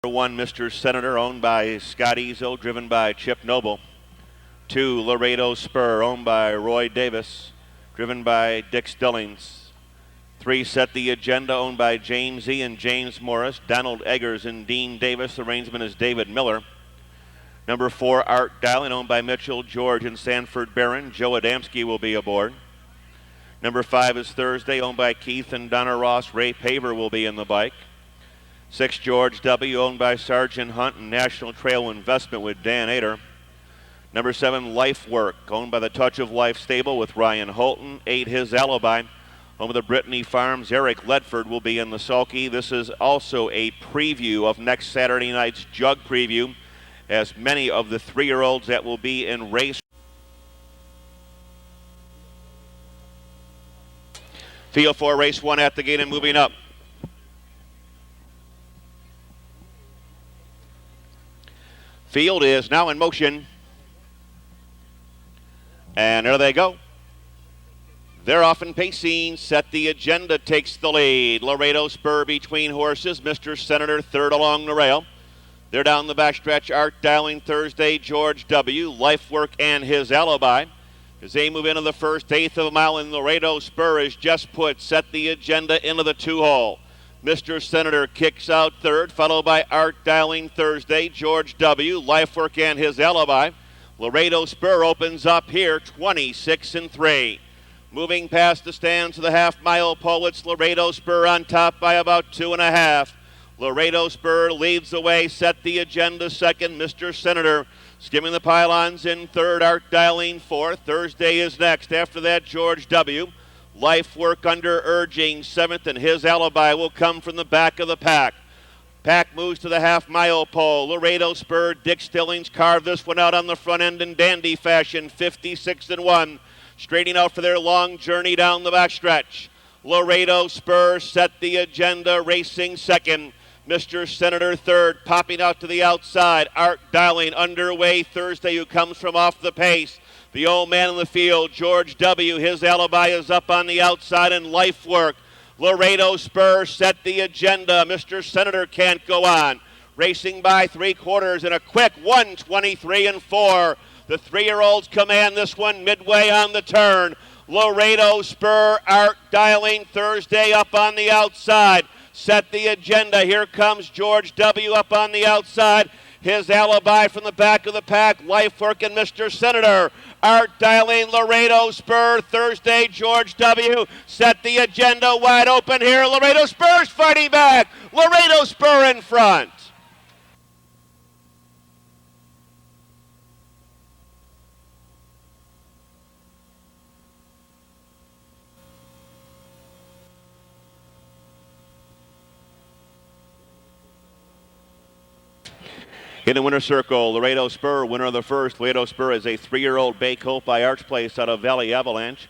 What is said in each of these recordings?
1, Mr. Senator, owned by Scott Ezo, driven by Chip Noble. 2, Laredo Spur, owned by Roy Davis, driven by Dick Stillings. 3, Set the Agenda, owned by James E. and James Morris, Donald Eggers and Dean Davis. Arrangement is David Miller. Number 4, Art Dialing, owned by Mitchell George and Sanford Barron. Joe Adamski will be aboard. Number 5 is Thursday, owned by Keith and Donna Ross. Ray Paver will be in the bike. 6, George W., owned by Sergeant Hunt and National Trail Investment with Dan Ader. Number 7, Life Work, owned by the Touch of Life Stable with Ryan Holton. 8, His Alibi, owned by the Brittany Farms. Eric Ledford will be in the sulky. This is also a preview of next Saturday night's Jug Preview, as many of the 3-year-olds that will be in race. Field 4, race 1 at the gate and moving up. Field is now in motion. And there they go. They're off and pacing. Set the Agenda takes the lead. Laredo Spur between horses. Mr. Senator third along the rail. They're down the backstretch. Art Dialing, Thursday, George W., Life Work, and His Alibi. As they move into the first eighth of a mile, and Laredo Spur is just put. Set the Agenda into the 2-hole. Mr. Senator kicks out third, followed by Art Dialing, Thursday, George W., Life Work, and His Alibi. Laredo Spur opens up here, 26-3. Moving past the stands to the half-mile pole, it's Laredo Spur on top by about 2.5. Laredo Spur leads the way. Set the Agenda second. Mr. Senator skimming the pylons in third. Art Dialing fourth. Thursday is next. After that, George W. Life Work under urging seventh, and His Alibi will come from the back of the pack. Pack moves to the half-mile pole. Laredo Spur, Dick Stillings carved this one out on the front end in dandy fashion, 56-1. Straightening out for their long journey down the backstretch. Laredo Spur, Set the Agenda, racing second. Mr. Senator third, popping out to the outside. Art Dialing underway Thursday, who comes from off the pace. The old man in the field, George W., His Alibi is up on the outside, and Life Work. Laredo Spur, Set the Agenda. Mr. Senator can't go on. Racing by 3/4 in a quick 1:23-4. The 3-year-olds command this one midway on the turn. Laredo Spur, Art Dialing, Thursday up on the outside. Set the Agenda. Here comes George W. up on the outside. His Alibi from the back of the pack. Life Work and Mr. Senator. Art Dialing, Laredo Spur, Thursday, George W. Set the Agenda wide open here. Laredo Spur's fighting back. Laredo Spur in front. In the winner's circle, Laredo Spur, winner of the first. Laredo Spur is a 3-year-old bay colt by Arch Place out of Valley Avalanche.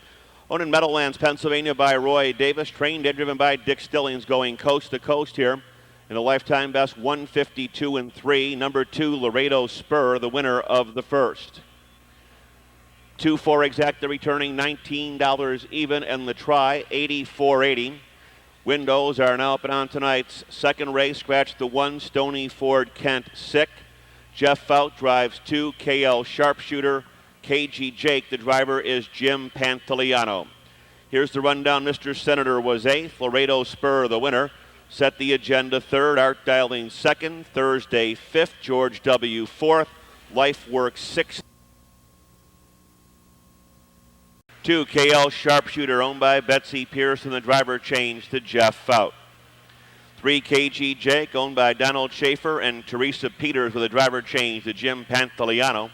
Owned in Meadowlands, Pennsylvania by Roy Davis. Trained and driven by Dick Stillings, going coast to coast here. In a lifetime best 152-3. Number 2, Laredo Spur, the winner of the first. 2-4 exact, the returning $19 even, and the try $84.80. Windows are now up and on tonight's second race. Scratch the 1, Stony Ford Kent Sick. Jeff Fout drives 2, KL Sharpshooter. KG Jake, the driver, is Jim Pantoliano. Here's the rundown. Mr. Senator was 8th. Laredo Spur, the winner. Set the Agenda 3rd. Art Dialing 2nd. Thursday 5th. George W. 4th. Life Work 6th. 2, KL Sharpshooter, owned by Betsy Pearson. The driver changed to Jeff Fout. 3, KG Jake, owned by Donald Schaefer and Teresa Peters, with a driver change to Jim Pantoliano.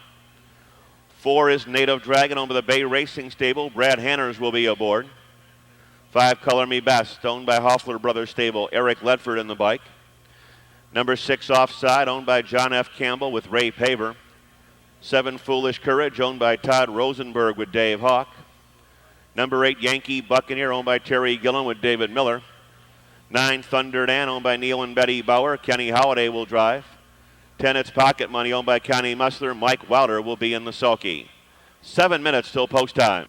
4 is Native Dragon, owned by the Bay Racing Stable. Brad Hanners will be aboard. 5, Color Me Best, owned by Hoffler Brothers Stable. Eric Ledford in the bike. Number 6, Offside, owned by John F. Campbell with Ray Paver. 7, Foolish Courage, owned by Todd Rosenberg with Dave Hawk. Number 8, Yankee Buccaneer, owned by Terry Gillen with David Miller. 9, Thunder Dan, owned by Neil and Betty Bauer. Kenny Holiday will drive. 10, It's Pocket Money, owned by Connie Musler. Mike Wilder will be in the sulky. 7 minutes till post time.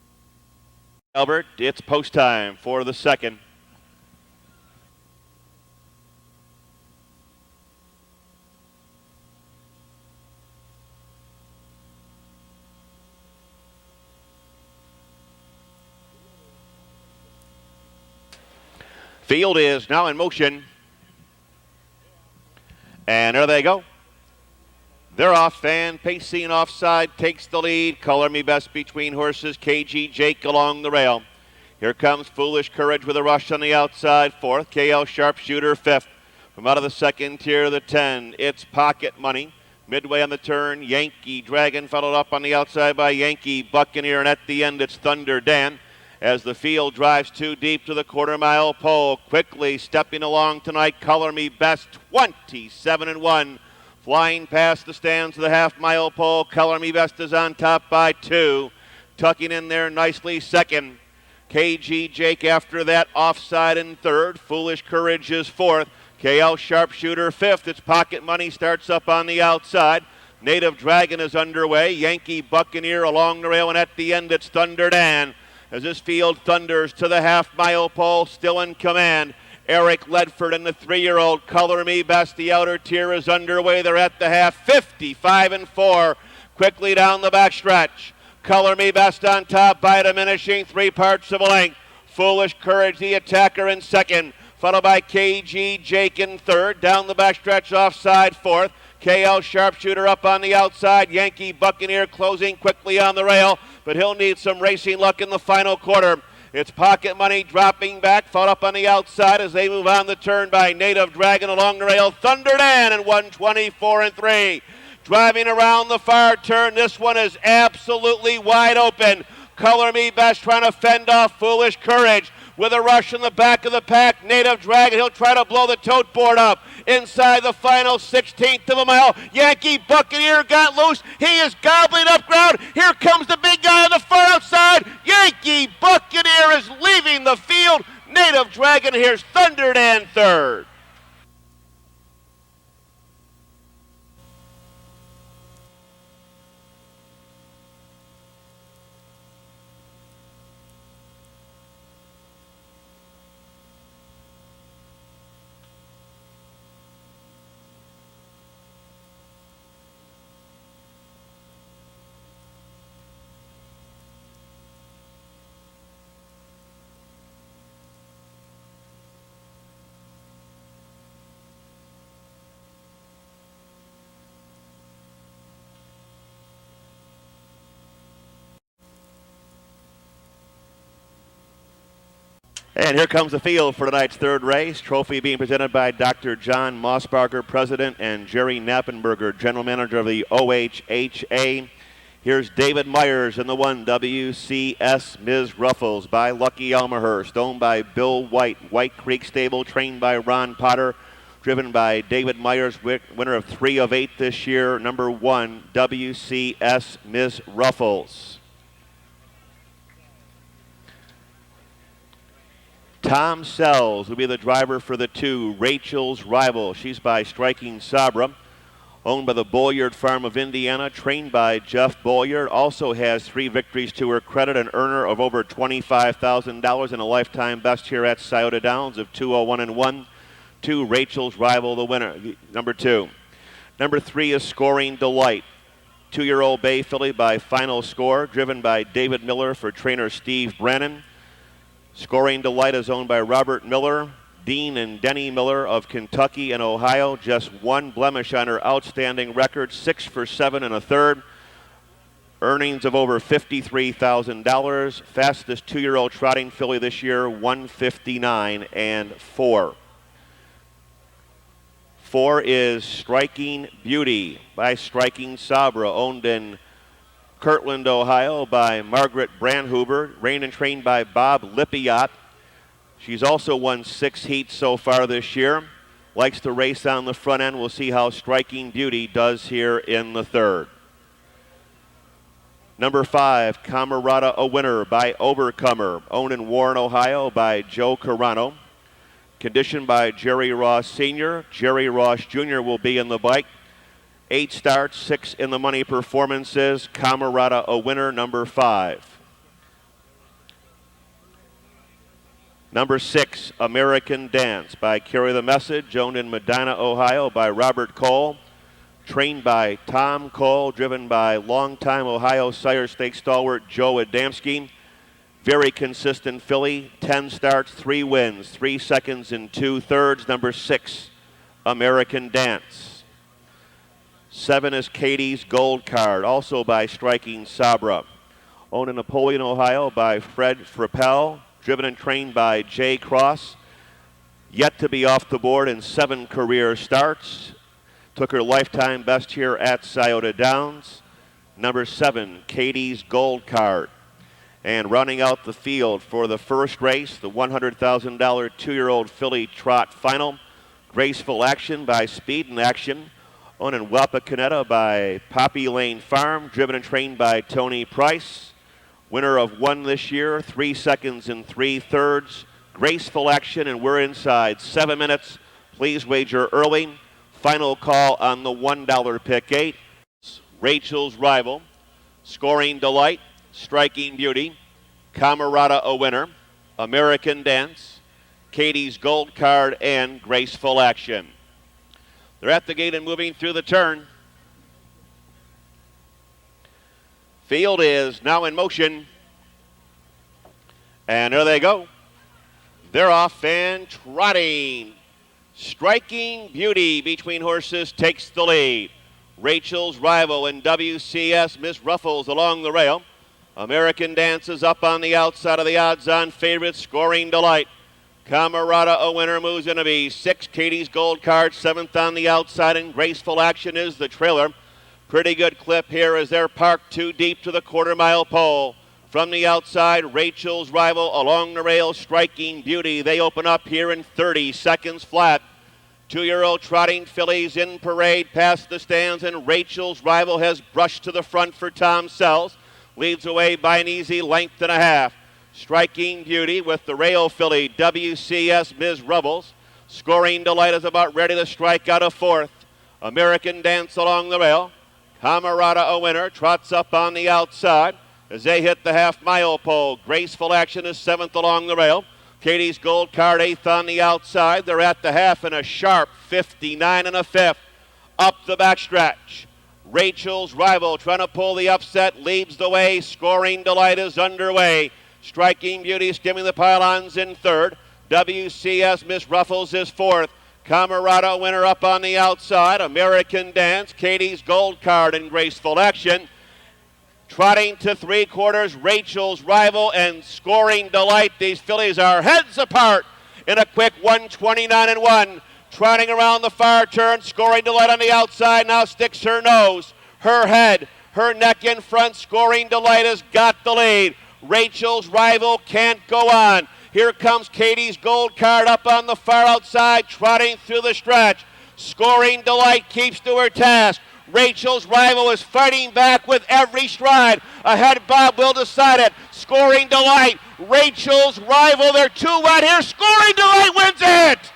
Albert, it's post time for the second. Field is now in motion. And there they go. They're off, and Pacing offside takes the lead. Color Me Best between horses. KG Jake along the rail. Here comes Foolish Courage with a rush on the outside. Fourth, KL Sharpshooter fifth. From out of the second tier, the 10, it's Pocket Money. Midway on the turn, Yankee Dragon followed up on the outside by Yankee Buccaneer, and at the end it's Thunder Dan. As the field drives too deep to the quarter-mile pole, quickly stepping along tonight, Color Me Best, 27-1. Flying past the stands to the half-mile pole, Color Me Best is on top by 2. Tucking in there nicely second. KG Jake after that, offside in third. Foolish Courage is fourth. KL Sharpshooter fifth. It's Pocket Money starts up on the outside. Native Dragon is underway. Yankee Buccaneer along the rail, and at the end it's Thunder Dan. As this field thunders to the half-mile pole, still in command. Eric Ledford and the 3-year-old Color Me Best. The outer tier is underway. They're at the half, 55-4. Quickly down the backstretch. Color Me Best on top by diminishing 3 parts of a length. Foolish Courage, the attacker, in second. Followed by KG Jake in third. Down the backstretch, offside fourth. KL Sharpshooter up on the outside. Yankee Buccaneer closing quickly on the rail, but he'll need some racing luck in the final quarter. It's Pocket Money dropping back, fought up on the outside as they move on the turn by Native Dragon along the rail. Thunder Dan in 124-3. Driving around the far turn, this one is absolutely wide open. Color Me Best trying to fend off Foolish Courage. With a rush in the back of the pack, Native Dragon, he'll try to blow the tote board up. Inside the final 16th of a mile, Yankee Buccaneer got loose. He is gobbling up ground. Here comes the big guy on the far outside. Yankee Buccaneer is leaving the field. Native Dragon, here's Thunder Dan third. And here comes the field for tonight's third race. Trophy being presented by Dr. John Mossbarger, President, and Jerry Knappenberger, General Manager of the OHHA. Here's David Myers in the 1, WCS Ms. Ruffles by Lucky Elmhurst, owned by Bill White, White Creek Stable, trained by Ron Potter, driven by David Myers, winner of 3 of 8 this year, number 1, WCS Ms. Ruffles. Tom Sells will be the driver for the 2, Rachel's Rival. She's by Striking Sabra, owned by the Bolyard Farm of Indiana, trained by Jeff Bolyard. Also has 3 victories to her credit, an earner of over $25,000 and a lifetime best here at Scioto Downs of 201-1. 2, Rachel's Rival, the winner, number 2. Number 3 is Scoring Delight. 2-year-old bay filly by Final Score, driven by David Miller for trainer Steve Brannon. Scoring Delight is owned by Robert Miller, Dean and Denny Miller of Kentucky and Ohio. Just 1 blemish on her outstanding record, 6 for 7 1/3. Earnings of over $53,000. Fastest 2-year-old trotting filly this year, 159-4. 4 is Striking Beauty by Striking Sabra, owned in Kirtland, Ohio by Margaret Brandhuber, trained and trained by Bob Lippiot. She's also won 6 heats so far this year. Likes to race on the front end. We'll see how Striking Beauty does here in the 3rd. Number 5, Camerata, a winner by Overcomer, owned in Warren, Ohio by Joe Carano. Conditioned by Jerry Ross Sr. Jerry Ross Jr. will be in the bike. 8 starts, 6 in the money performances. Camerata, a winner, number 5. Number 6, American Dance by Carry the Message, owned in Medina, Ohio by Robert Cole. Trained by Tom Cole, driven by longtime Ohio Sire Stakes stalwart Joe Adamski. Very consistent filly, 10 starts, 3 wins, 3 seconds and 2/3. Number 6, American Dance. 7 is Katie's Gold Card, also by Striking Sabra. Owned in Napoleon, Ohio by Fred Frappel, driven and trained by Jay Cross. Yet to be off the board in 7 career starts. Took her lifetime best here at Scioto Downs. Number 7, Katie's Gold Card. And running out the field for the first race, the $100,000 two-year-old filly trot final. Graceful Action by Speed and Action. Owned in Wapakoneta by Poppy Lane Farm, driven and trained by Tony Price. Winner of 1 this year, 3 seconds and 3/3. Graceful Action, and we're inside 7 minutes. Please wager early. Final call on the $1 pick 8. Rachel's Rival, Scoring Delight, Striking Beauty, Camerata a Winner, American Dance, Katie's Gold Card, and Graceful Action. They're at the gate and moving through the turn. Field is now in motion. And there they go. They're off and trotting. Striking Beauty between horses takes the lead. Rachel's Rival and WCS Miss Ruffles along the rail. American Dance is up on the outside of the odds-on favorite, Scoring Delight. Camerata a Winner moves into B6. Katie's Gold Card, 7th on the outside, and Graceful Action is the trailer. Pretty good clip here as they're parked 2 deep to the quarter-mile pole. From the outside, Rachel's Rival along the rail, Striking Beauty. They open up here in 30 seconds flat. 2-year-old trotting fillies in parade past the stands, and Rachel's Rival has brushed to the front for Tom Sells. Leads away by an easy length and a half. Striking Beauty with the rail filly, WCS Ms. Rubbles. Scoring Delight is about ready to strike out a 4th. American Dance along the rail. Camerata a Winner trots up on the outside as they hit the half-mile pole. Graceful Action is 7th along the rail. Katie's Gold Card 8th on the outside. They're at the half in a sharp 59 1/5. Up the backstretch. Rachel's Rival trying to pull the upset, leads the way. Scoring Delight is underway. Striking Beauty skimming the pylons in 3rd. WCS Miss Ruffles is 4th. Camerata Winner up on the outside. American Dance, Katie's Gold Card, and Graceful Action. Trotting to 3/4, Rachel's Rival and Scoring Delight. These fillies are heads apart in a quick 129 1. Trotting around the far turn, Scoring Delight on the outside, now sticks her nose, her head, her neck in front. Scoring Delight has got the lead. Rachel's Rival can't go on. Here comes Katie's Gold Card up on the far outside, trotting through the stretch. Scoring Delight keeps to her task. Rachel's Rival is fighting back with every stride. Ahead, Bob will decide it. Scoring Delight, Rachel's Rival, they're 2 wide here. Scoring Delight wins it!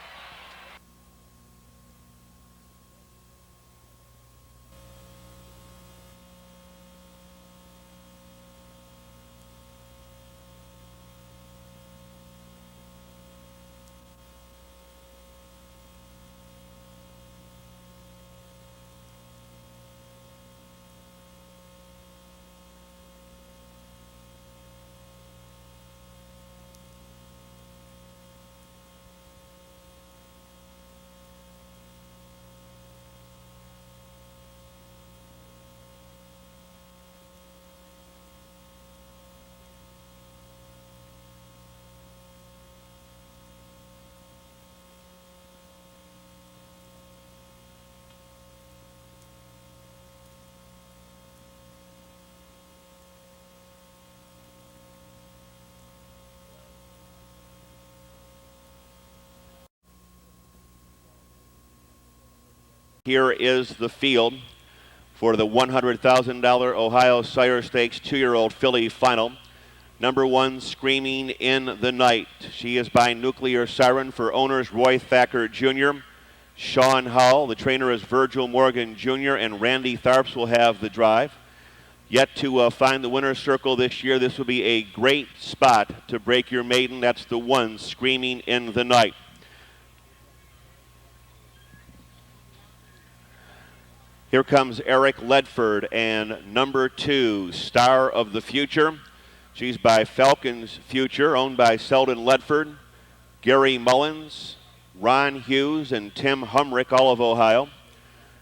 Here is the field for the $100,000 Ohio Sire Stakes 2-year-old filly final. Number 1, Screaming in the Night. She is by Nuclear Siren for owners Roy Thacker Jr., Sean Howell. The trainer is Virgil Morgan Jr., and Randy Tharps will have the drive. Yet to find the winner's circle this year. This will be a great spot to break your maiden. That's the 1, Screaming in the Night. Here comes Eric Ledford and number 2, Star of the Future. She's by Falcon's Future, owned by Selden Ledford, Gary Mullins, Ron Hughes, and Tim Humrick, all of Ohio.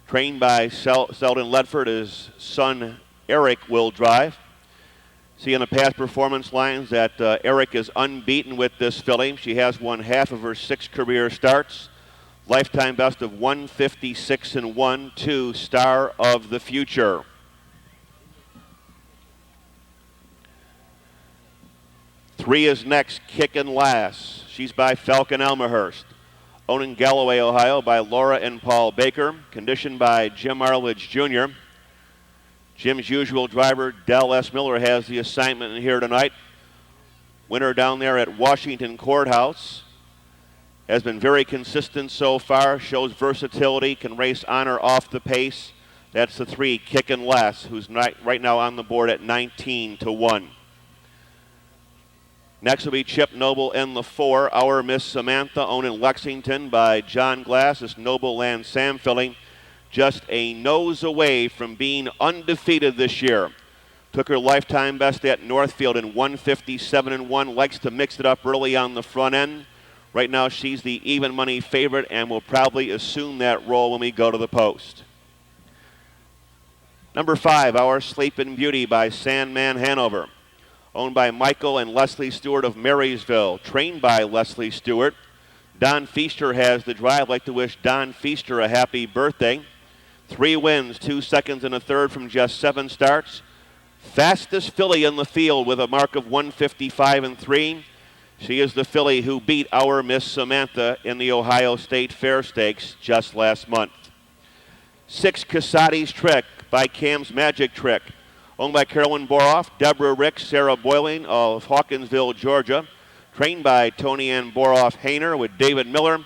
Trained by Selden Ledford, his son Eric will drive. See in the past performance lines that Eric is unbeaten with this filly. She has won half of her 6 career starts. Lifetime best of 156-1 to Star of the Future. Three is next, Kickin' Lass. She's by Falcon Elmhurst. Owned in Galloway, Ohio by Laura and Paul Baker. Conditioned by Jim Arledge Jr. Jim's usual driver, Del S. Miller, has the assignment in here tonight. Winner down there at Washington Courthouse. Has been very consistent so far. Shows versatility, can race on or off the pace. That's the 3, Kickin' Lass, who's right now on the board at 19-1. Next will be Chip Noble in the 4, Our Miss Samantha, owned in Lexington by John Glass. This Noble Land Sam filly, just a nose away from being undefeated this year. Took her lifetime best at Northfield in 157-1. Likes to mix it up early on the front end. Right now she's the even money favorite and will probably assume that role when we go to the post. Number 5, Our Sleepin' Beauty by Sandman Hanover. Owned by Michael and Leslie Stewart of Marysville. Trained by Leslie Stewart. Don Feaster has the drive. I'd like to wish Don Feaster a happy birthday. 3 wins, 2 seconds, and a third from just 7 starts. Fastest filly in the field with a mark of 155-3. She is the filly who beat Our Miss Samantha in the Ohio State Fair Stakes just last month. 6, Casati's Trick by Cam's Magic Trick. Owned by Carolyn Boroff, Deborah Rick, Sarah Boyling of Hawkinsville, Georgia. Trained by Tony Ann Boroff-Hayner with David Miller.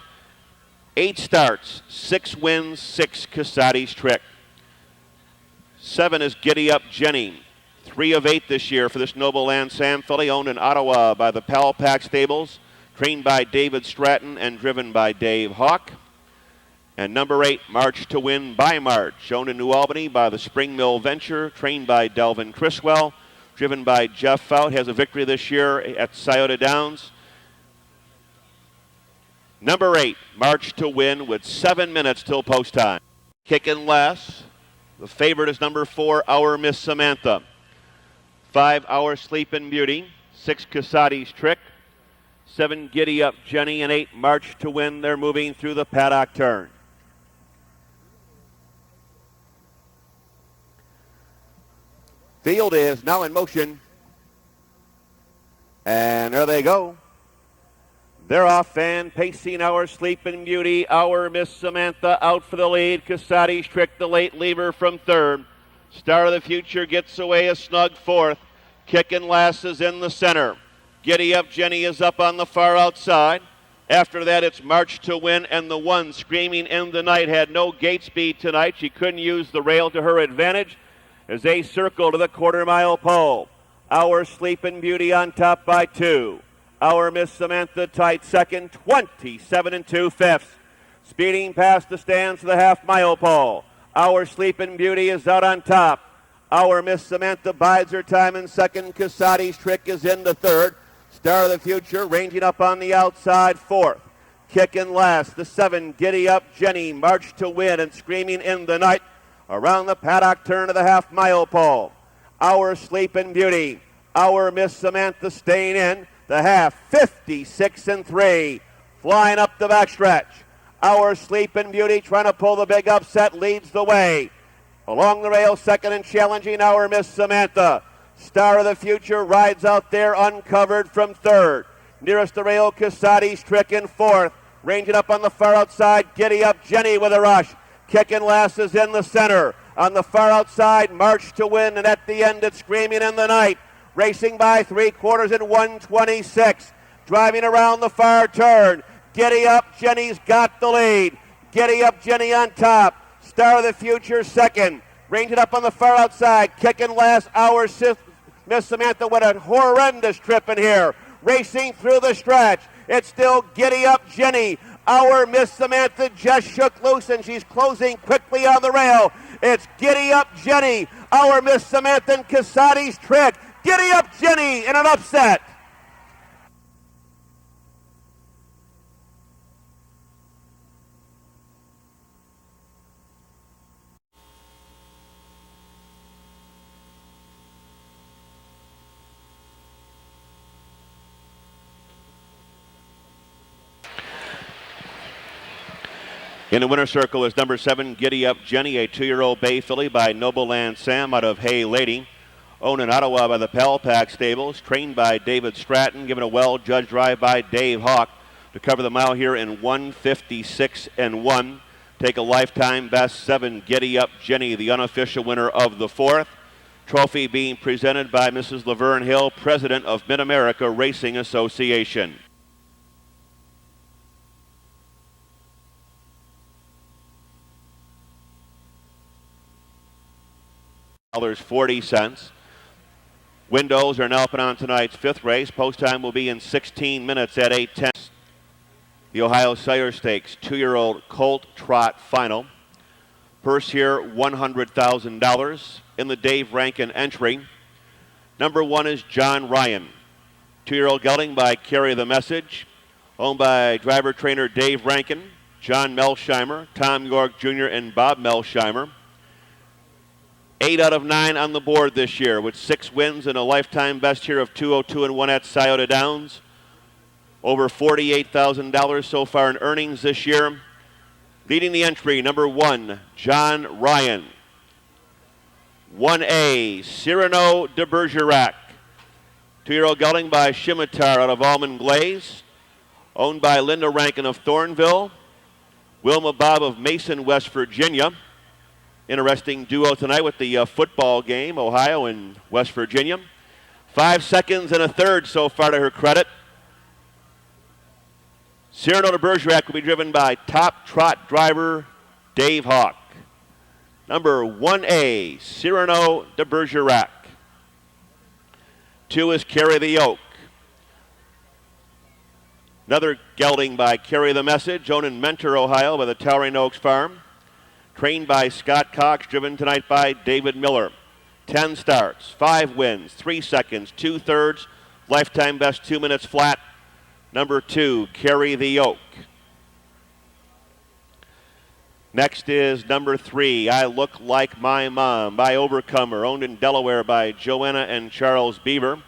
8 starts, 6 wins, 6 Casati's Trick. 7 is Giddy Up Jenny. 3 of 8 this year for this Noble Land Sam filly, owned in Ottawa by the Powell Pack Stables. Trained by David Stratton and driven by Dave Hawk. And number 8, March to Win by March, shown in New Albany by the Spring Mill Venture, trained by Delvin Criswell, driven by Jeff Fout, has a victory this year at Scioto Downs. Number 8, March to Win with 7 minutes till post time. Kickin' Lass. The favorite is number 4, Our Miss Samantha. 5, Our Sleepin' Beauty. 6, Casati's Trick. 7, Giddy Up Jenny, and 8, March to Win. They're moving through the paddock turn. Field is now in motion. And there they go. They're off and pacing Our Sleepin' Beauty. Our Miss Samantha out for the lead. Casati's Trick, the late lever from 3rd. Star of the Future gets away a snug 4th. Kickin' Lass is in the center. Giddy Up Jenny is up on the far outside. After that, it's March to Win, and the 1 Screaming in the Night had no gate speed tonight. She couldn't use the rail to her advantage as they circle to the quarter-mile pole. Our Sleepin' Beauty on top by 2. Our Miss Samantha tight second, 27 2/5. Speeding past the stands to the half-mile pole. Our Sleepin' Beauty is out on top. Our Miss Samantha bides her time in second. Casati's Trick is in the 3rd. Star of the Future ranging up on the outside 4th. Kickin' Lass, the 7, Giddy Up Jenny, March to Win, and Screaming in the Night around the paddock turn of the half-mile pole. Our Sleepin' Beauty, Our Miss Samantha staying in the half, 56-3, flying up the backstretch. Our Sleepin' Beauty trying to pull the big upset, leads the way. Along the rail, second and challenging, Our Miss Samantha. Star of the Future rides out there uncovered from 3rd. Nearest the rail, Casati's Trick in 4th. Ranging up on the far outside, Giddy Up Jenny with a rush. Kickin' Lass is in the center. On the far outside, March to Win, and at the end, it's Screaming in the Night. Racing by 3/4 in 126. Driving around the far turn. Giddy Up Jenny's got the lead. Giddy Up Jenny on top. Star of the Future second. Ranging up on the far outside. Kickin' Lass, Our Miss Samantha with a horrendous trip in here. Racing through the stretch. It's still Giddy Up Jenny. Our Miss Samantha just shook loose and she's closing quickly on the rail. It's Giddy Up Jenny. Our Miss Samantha and Casati's Trick. Giddy Up Jenny in an upset. In the winner's circle is number 7, Giddy Up Jenny, a 2-year-old bay filly by Nobleland Sam out of Hey Lady. Owned in Ottawa by the Pal Pack Stables, trained by David Stratton, given a well-judged drive by Dave Hawk to cover the mile here in 1:56.1. Take a lifetime best 7, Giddy Up Jenny, the unofficial winner of the 4th. Trophy being presented by Mrs. Laverne Hill, President of Mid-America Racing Association. $40. Windows are now open on tonight's 5th race. Post time will be in 16 minutes at 8:10. The Ohio Sire Stakes 2-year-old Colt Trot Final. Purse here $100,000 in the Dave Rankin entry. Number 1 is John Ryan. 2-year-old gelding by Carry the Message. Owned by driver trainer Dave Rankin, John Melsheimer, Tom York Jr., and Bob Melsheimer. 8 out of 9 on the board this year with 6 wins and a lifetime best here of 202-1 at Scioto Downs. Over $48,000 so far in earnings this year. Leading the entry, number 1, John Ryan. 1A, Cyrano de Bergerac. 2-year-old gelding by Scimitar out of Almond Glaze. Owned by Linda Rankin of Thornville. Wilma Bob of Mason, West Virginia. Interesting duo tonight with the football game, Ohio and West Virginia. 5 seconds and a third so far to her credit. Cyrano de Bergerac will be driven by top trot driver Dave Hawk. Number 1A, Cyrano de Bergerac. 2 is Carry the Yoke. Another gelding by Carry the Message, owned in Mentor, Ohio by the Towering Oaks Farm. Trained by Scott Cox, driven tonight by David Miller. 10 starts, 5 wins, 3 seconds, 2 thirds, lifetime best 2 minutes flat. Number 2, Carry the Yoke. Next is number 3, I Look Like My Mom by Overcomer, owned in Delaware by Joanna and Charles Beaver.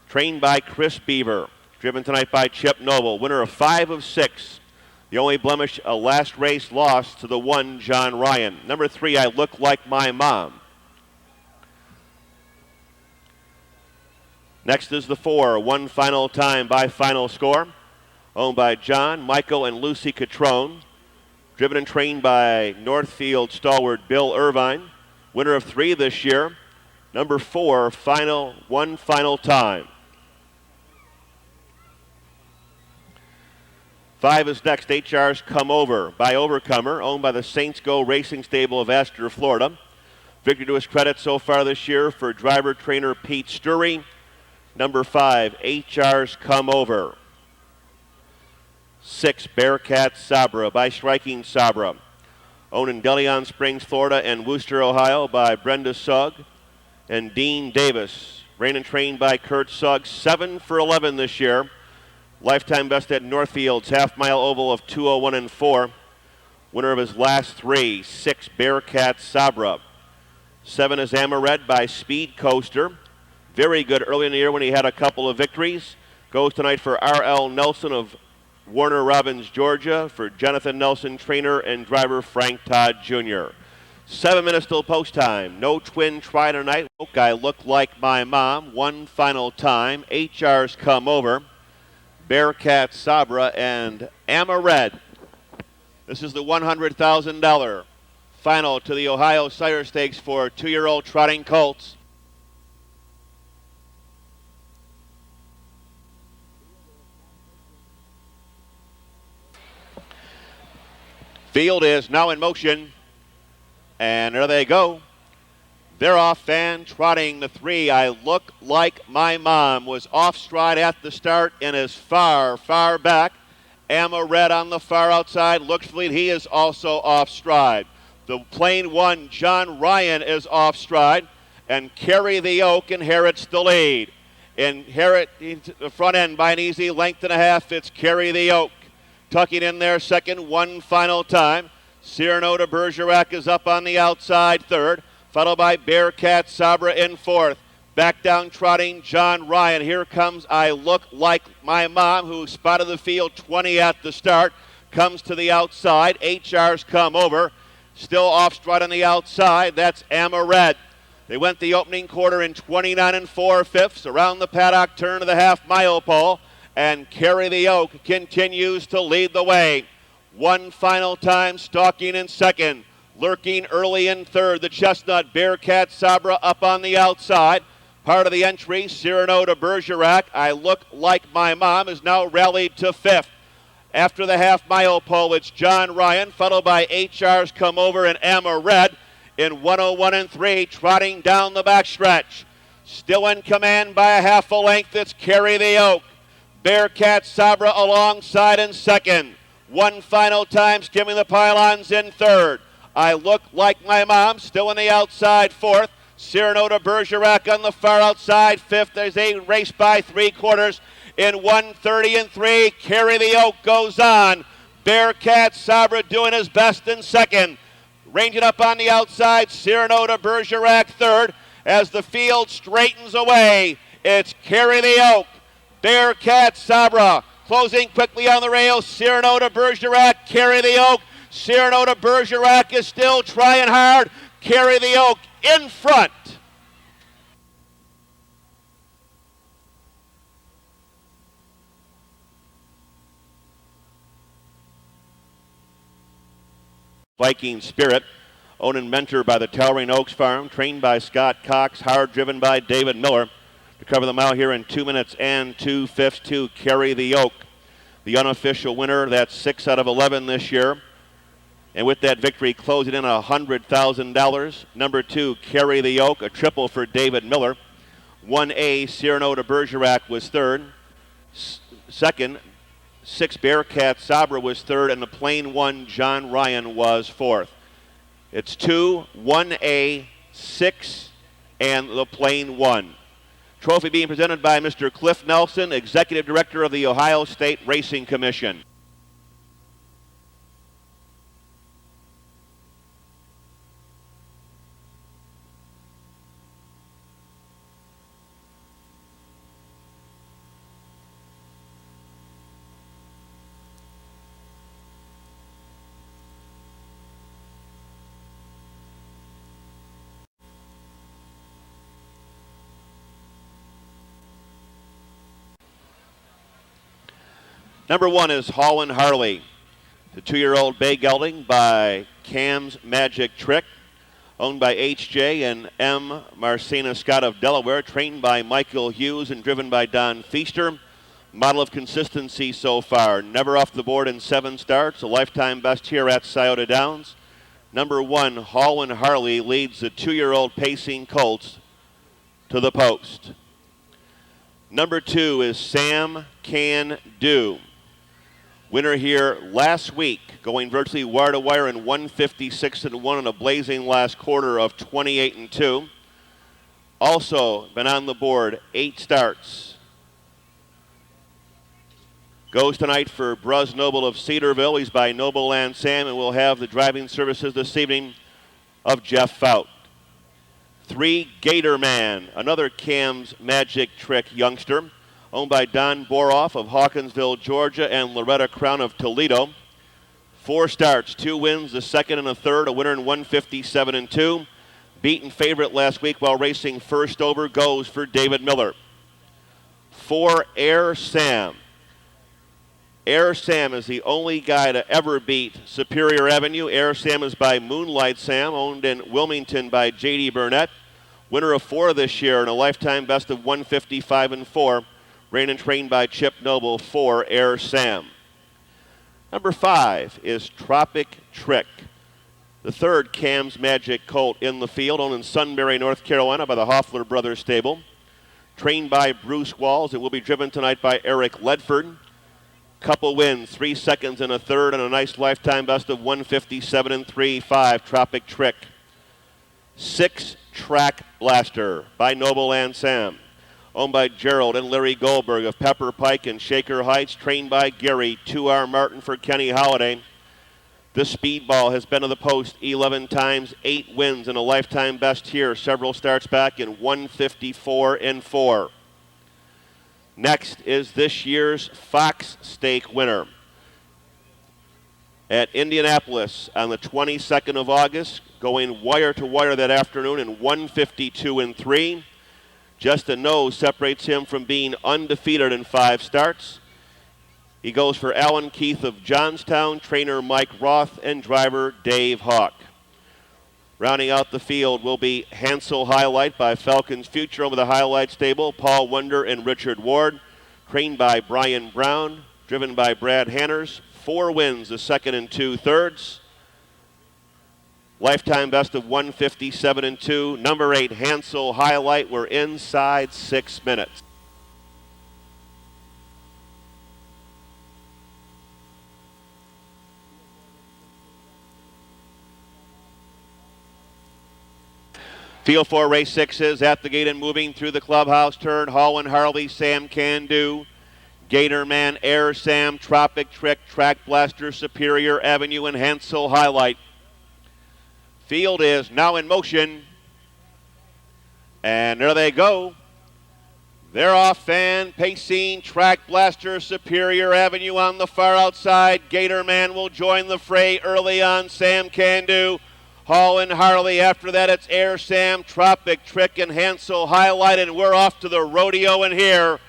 Trained by Chris Beaver, driven tonight by Chip Noble, winner of 5 of 6. The only blemish, a last race loss to the 1, John Ryan. Number 3, I Look Like My Mom. Next is the 4, One Final Time by Final Score, owned by John, Michael, and Lucy Catrone. Driven and trained by Northfield stalwart Bill Irvine. Winner of 3 this year. Number 4, One Final Time. 5 is next, HR's Come Over by Overcomer, owned by the Saints Go Racing Stable of Astor, Florida. Victory to his credit so far this year for driver-trainer Pete Sturry. Number 5, HR's Come Over. 6, Bearcat Sabra by Striking Sabra, owned in Deleon Springs, Florida, and Worcester, Ohio by Brenda Sugg and Dean Davis. Ran and trained by Kurt Sugg, 7 for 11 this year. Lifetime best at Northfield's half-mile oval of 2:01.4. Winner of his last 3, 6, Bearcat Sabra. 7 is Amaret by Speed Coaster. Very good early in the year when he had a couple of victories. Goes tonight for R.L. Nelson of Warner Robins, Georgia, for Jonathan Nelson, trainer and driver Frank Todd Jr. 7 minutes till post time. No twin try tonight. I Look Like My Mom. One Final Time. HR's Come Over. Bearcat Sabra and Amaret. This is the $100,000 final to the Ohio Sire Stakes for 2-year-old trotting colts. Field is now in motion, and there they go. They're off and trotting. The 3, I Look Like My Mom, was off stride at the start and is far, far back. Amaret on the far outside looks fleet. He is also off stride. The plain 1, John Ryan, is off stride. and Carry the Oak inherits the lead. Inherit the front end by an easy length and a half. It's Carry the Oak. Tucking in there second, one final time. Cyrano de Bergerac is up on the outside third, followed by Bearcat Sabra in fourth. Back down trotting John Ryan. Here comes I Look Like My Mom, who spotted the field 20 at the start. Comes to the outside. HR's come over. Still off strut on the outside. That's Amma Red. They went the opening quarter in 29 4/5 around the paddock turn of the half-mile pole, and Carry the Oak continues to lead the way. One final time, stalking in second, lurking early in third. The Chestnut Bearcat Sabra up on the outside. Part of the entry, Cyrano de Bergerac, I Look Like My Mom, is now rallied to fifth. After the half-mile pole, it's John Ryan, followed by HR's Come Over and Amma Red in 101 3, trotting down the backstretch. Still in command by a half a length, it's Carry the Oak. Bearcat Sabra alongside in second. One final time, skimming the pylons in third. I Look Like My Mom, still in the outside fourth. Cyrano de Bergerac on the far outside fifth as they race by three quarters in 1:30 3. Carry the Oak goes on. Bearcat Sabra doing his best in second. Ranging up on the outside, Cyrano de Bergerac third. As the field straightens away, it's Carry the Oak. Bearcat Sabra closing quickly on the rails. Cyrano de Bergerac, Carry the Oak. Cyrano de Bergerac is still trying hard. Carry the Oak in front. Viking Spirit, owned and mentored by the Towering Oaks Farm, trained by Scott Cox, hard driven by David Miller. To cover the mile here in 2 minutes and 2/5 to Carry the Oak. The unofficial winner, that's 6 out of 11 this year. And with that victory, closing in $100,000. Number 2, Carry the Oak, a triple for David Miller. 1A, Cyrano de Bergerac was third. Second, 6 Bearcat Sabra was third, and the plain 1 John Ryan was fourth. It's 2, 1A, 6, and the plain 1. Trophy being presented by Mr. Cliff Nelson, Executive Director of the Ohio State Racing Commission. Number 1 is Holland Harley, the 2-year-old bay gelding by Cam's Magic Trick, owned by H.J. and M. Marcena Scott of Delaware, trained by Michael Hughes and driven by Don Feaster. Model of consistency so far. Never off the board in 7 starts, a lifetime best here at Scioto Downs. Number 1, Holland Harley, leads the 2-year-old pacing colts to the post. Number 2 is Sam Can Do. Winner here last week, going virtually wire to wire in 156-1 in a blazing last quarter of 28-2. Also been on the board 8 starts. Goes tonight for Bruz Noble of Cedarville. He's by Noble Land Sam, and we'll have the driving services this evening of Jeff Fout. 3 Gator Man, another Cam's Magic Trick youngster, owned by Don Boroff of Hawkinsville, Georgia, and Loretta Crown of Toledo. 4 starts, 2 wins, the second and a third, a winner in 157-2. Beaten favorite last week while racing first over, goes for David Miller. 4 Air Sam. Air Sam is the only guy to ever beat Superior Avenue. Air Sam is by Moonlight Sam, owned in Wilmington by J.D. Burnett. Winner of 4 this year and a lifetime best of 155-4. Ran and trained by Chip Noble for Air Sam. Number 5 is Tropic Trick, the 3rd Cam's Magic colt in the field, owned in Sunbury, North Carolina by the Hoffler Brothers Stable. Trained by Bruce Walls. It will be driven tonight by Eric Ledford. Couple wins, 3 seconds and a third, and a nice lifetime best of 157-3. 5 Tropic Trick. 6 Track Blaster by Noble and Sam. Owned by Gerald and Larry Goldberg of Pepper Pike and Shaker Heights. Trained by Gary 2R Martin for Kenny Holiday. This speedball has been to the post 11 times, 8 wins, and a lifetime best here. Several starts back in 154 and 4. Next is this year's Fox Stake winner. At Indianapolis on the 22nd of August, going wire to wire that afternoon in 152 and 3. Just a nose separates him from being undefeated in 5 starts. He goes for Alan Keith of Johnstown, trainer Mike Roth, and driver Dave Hawk. Rounding out the field will be Hansel Highlight by Falcons Future over the Highlight Stable, Paul Wonder and Richard Ward. Trained by Brian Brown, driven by Brad Hanners. 4 wins, the 2nd and 2/3. Lifetime best of 157 and 2. Number 8, Hansel Highlight. We're inside 6 minutes. Field 4, race 6 is at the gate and moving through the clubhouse turn. Hall and Harley, Sam Can Do, Gator Man, Air Sam, Tropic Trick, Track Blaster, Superior Avenue, and Hansel Highlight. Field is now in motion. And there they go. They're off and pacing. Track Blaster, Superior Avenue on the far outside. Gator Man will join the fray early on. Sam Can Do. Hall and Harley. After that, it's Air Sam, Tropic Trick, and Hansel Highlight, and we're off to the rodeo in here.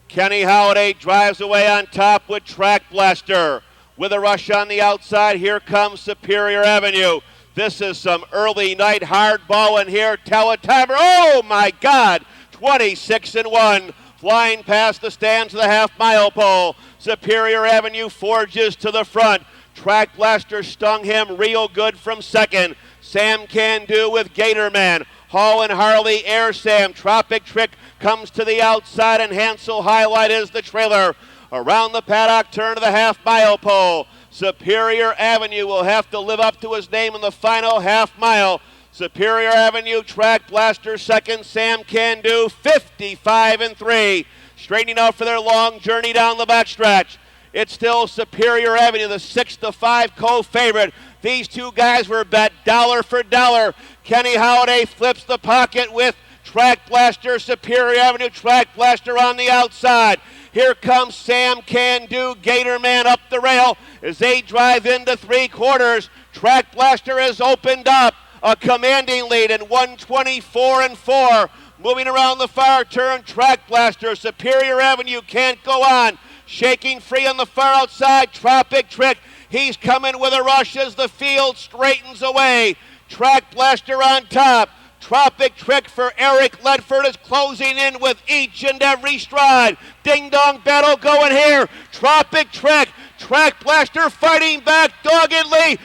Kenny Holiday drives away on top with Track Blaster. With a rush on the outside, here comes Superior Avenue. This is some early night hard ball in here. Teletimer, oh my God, 26 and 1. Flying past the stands of the half-mile pole. Superior Avenue forges to the front. Track Blaster stung him real good from second. Sam Can Do with Gator Man. Hall and Harley, Air Sam. Tropic Trick comes to the outside, and Hansel Highlight is the trailer. Around the paddock turn to the half-mile pole. Superior Avenue will have to live up to his name in the final half-mile. Superior Avenue, Track Blaster second. Sam Can Do 55 and 3. Straightening out for their long journey down the backstretch. It's still Superior Avenue, the 6-5 co-favorite. These two guys were bet dollar for dollar. Kenny Holiday flips the pocket with Track Blaster, Superior Avenue, Track Blaster on the outside. Here comes Sam Can Do, Gator Man up the rail as they drive into 3/4. Track Blaster has opened up a commanding lead in 124 and 4. Moving around the far turn, Track Blaster, Superior Avenue can't go on. Shaking free on the far outside, Tropic Trick. He's coming with a rush as the field straightens away. Track Blaster on top. Tropic Trick for Eric Ledford is closing in with each and every stride. Ding-dong battle going here. Tropic Trick. Track Blaster fighting back doggedly.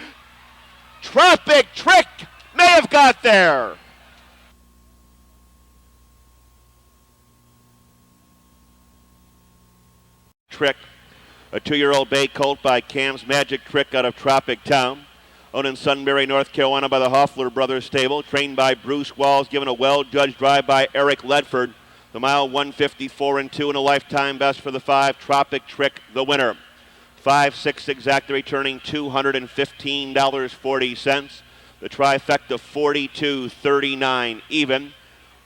Tropic Trick may have got there. Trick, a 2-year-old bay colt by Cam's Magic Trick out of Tropic Town. Owned in Sunbury, North Carolina by the Hoffler Brothers Stable. Trained by Bruce Walls, given a well-judged drive by Eric Ledford. The mile 154 and 2 and a lifetime best for the 5. Tropic Trick, the winner. 5-6 exacta returning $215.40. The trifecta 42.39 even.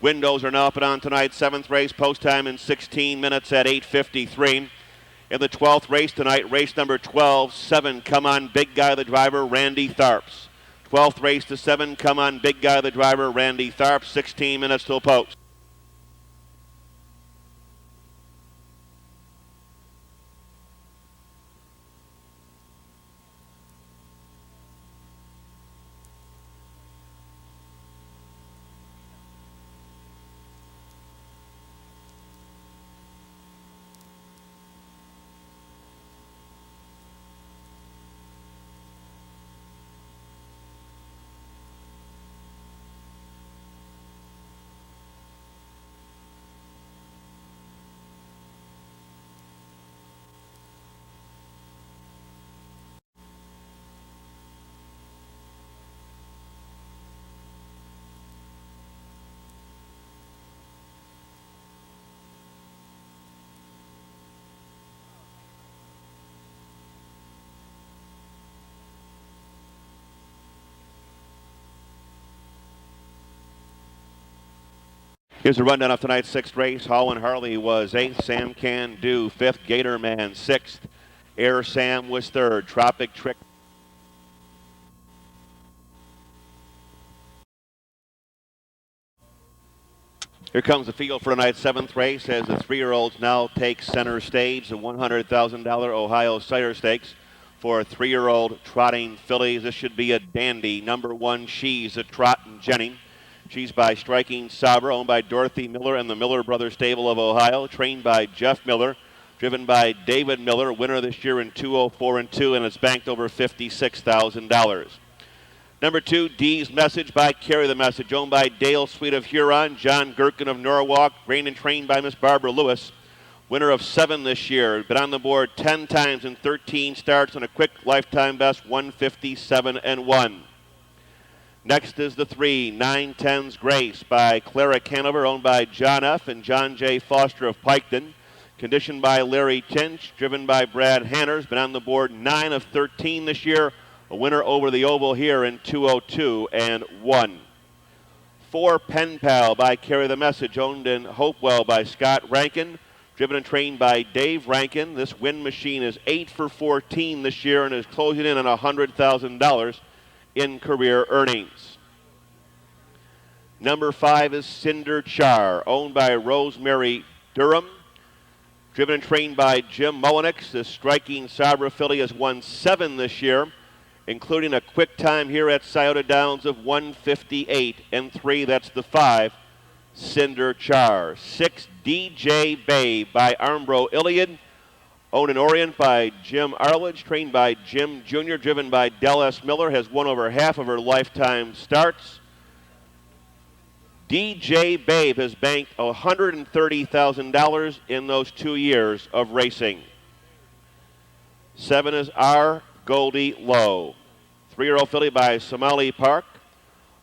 Windows are now up and on tonight's 7th race. Post time in 16 minutes at 8:53. In the 12th race tonight, race number 12, 7, Come On Big Guy, the driver, Randy Tharps. 12th race to 7, Come On Big Guy, the driver, Randy Tharps, 16 minutes till post. Here's a rundown of tonight's sixth race. Hall and Harley was 8th. Sam Can Do 5th. Gator Man 6th. Air Sam was 3rd. Tropic Trick. Here comes the field for tonight's 7th race as the 3-year-olds now take center stage. The $100,000 Ohio Cider Stakes for 3-year-old trotting fillies. This should be a dandy. Number 1, She's a Trottin' Jenny. She's by Striking Sabra, owned by Dorothy Miller and the Miller Brothers Stable of Ohio, trained by Jeff Miller, driven by David Miller, winner this year in 204 and 2, and it's banked over $56,000. Number 2, Dee's Message by Carry the Message, owned by Dale Sweet of Huron, John Gherkin of Norwalk, trained and trained by Miss Barbara Lewis, winner of 7 this year, been on the board 10 times in 13 starts and a quick lifetime best 157 and 1. Next is the 3, 9-10's Grace by Clara Canover, owned by John F. and John J. Foster of Piketon. Conditioned by Larry Tinch, driven by Brad Hanners. Been on the board 9 of 13 this year. A winner over the oval here in 202 and 1. 4, Pen Pal by Carry the Message, owned in Hopewell by Scott Rankin. Driven and trained by Dave Rankin. This win machine is 8 for 14 this year and is closing in on $100,000. In career earnings. Number 5 is Cinder Char, owned by Rosemary Durham. Driven and trained by Jim Mullenix. This Striking Sabra filly has won 7 this year, including a quick time here at Scioto Downs of 158 and 3. That's the 5, Cinder Char. 6, DJ Babe by Armbro Iliad. Owned in Orient by Jim Arledge, trained by Jim Jr., driven by Del S. Miller, has won over half of her lifetime starts. DJ Babe has banked $130,000 in those 2 years of racing. 7 is R. Goldie Low. 3-year-old filly by Somali Park.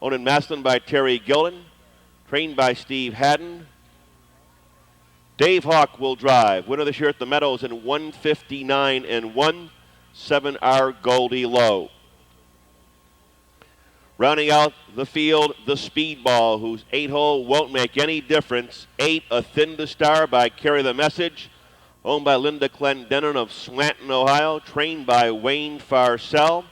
Owned in Massillon by Terry Gillen, trained by Steve Haddon. Dave Hawk will drive. Winner this year at the Meadows in 159 and 1. 7R Goldie Low. Rounding out the field, the Speedball, whose 8-hole won't make any difference. 8, A Thin to Star by Carry the Message, owned by Linda Clendenin of Swanton, Ohio, trained by Wayne Farcell.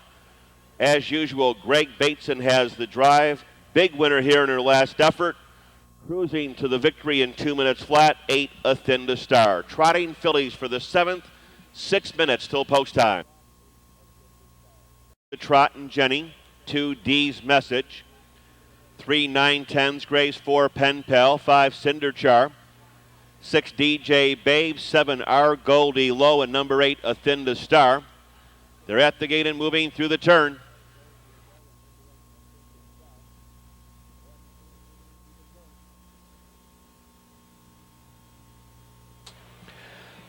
As usual, Greg Bateson has the drive. Big winner here in her last effort. Cruising to the victory in 2 minutes flat, 8, A Thin to Star. Trotting fillies for the 7th, 6 minutes till post time. The Trottin' Jenny, 2, Dee's Message, 3, 9-10's Grace, 4, Pen Pal, 5, Cinder Char, 6, DJ Babe, 7, R. Goldie Low, and number 8, A Thin to Star. They're at the gate and moving through the turn.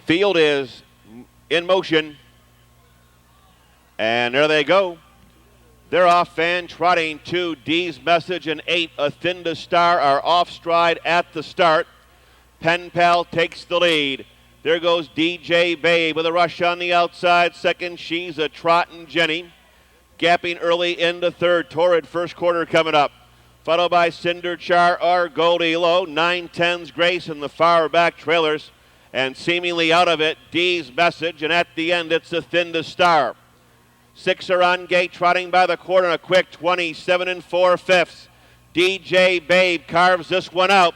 Field is in motion, and there they go. They're off and trotting. 2, Dee's Message, and 8, A Thin to Star are off stride at the start. Pen Pal takes the lead. There goes DJ Babe with a rush on the outside. Second, She's a Trottin' Jenny. Gapping early into third. Torrid first quarter coming up. Followed by Cinder Char, R. Goldie Low, 9-10's Grace in the far back trailers. And seemingly out of it, Dee's Message, and at the end, it's A Thin to Star. 6 are on gate, trotting by the quarter, a quick 27 and 4/5. DJ Babe carves this one out.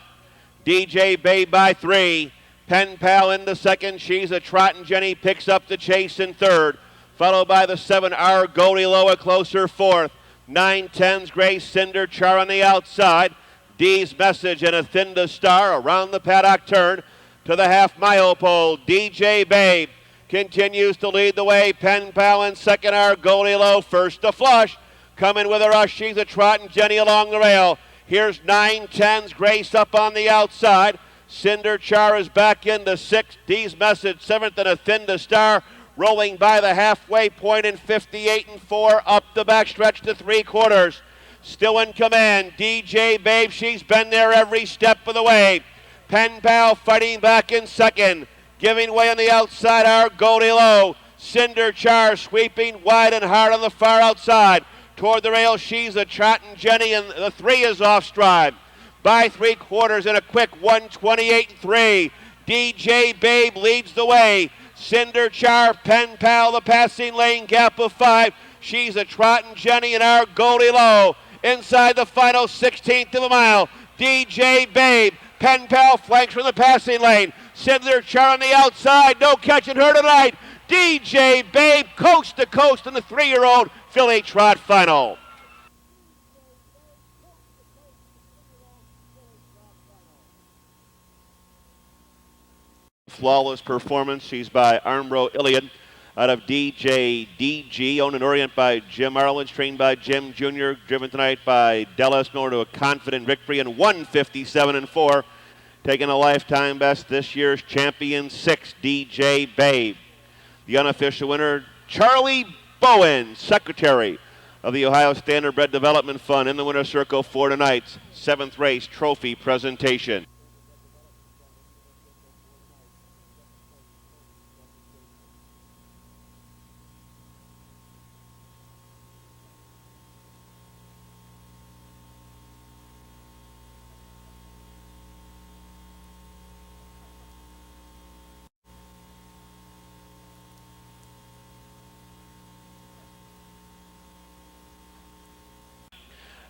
DJ Babe by 3. Pen Pal into second. She's a Trottin' Jenny picks up the chase in third. Followed by the 7, R. Goldie Low, a closer 4th. 9-10's Grace, Cinder Char on the outside. Dee's Message and A Thin to Star around the paddock turn. To the half-mile pole, DJ Babe continues to lead the way. Pen Pal in second, R. Goldie Low, first to flush. Coming with a rush, She's a Trottin' Jenny along the rail. Here's 9-10's Grace up on the outside. Cinder Char is back into 6th. Dee's Message 7th, and A Thin to Star rolling by the halfway point in 58 and 4 up the backstretch to 3/4. Still in command, DJ Babe. She's been there every step of the way. Pen Pal fighting back in second. Giving way on the outside, R. Goldie Low. Cinder Char sweeping wide and hard on the far outside. Toward the rail, She's a Trottin' Jenny, and the 3 is off stride. by 3/4 in a quick 1:28.3. DJ Babe leads the way. Cinder Char, Pen Pal, the passing lane gap of 5. She's a trotting Jenny and our Goldie Low. Inside the final 16th of a mile. DJ Babe, Pen Pal flanks from the passing lane. Cinder Char on the outside, no catching her tonight. DJ Babe coast to coast in the 3-year-old filly trot final. Flawless performance. She's by Armbro Iliad out of DJ DG, owned in Orient by Jim Arledge, trained by Jim Jr., driven tonight by Dallas Miller to a confident victory in 1:57.4, taking a lifetime best. This year's champion 6, DJ Babe. The unofficial winner, Charlie Bowen, secretary of the Ohio Standardbred Development Fund, in the winner's circle for tonight's 7th race trophy presentation.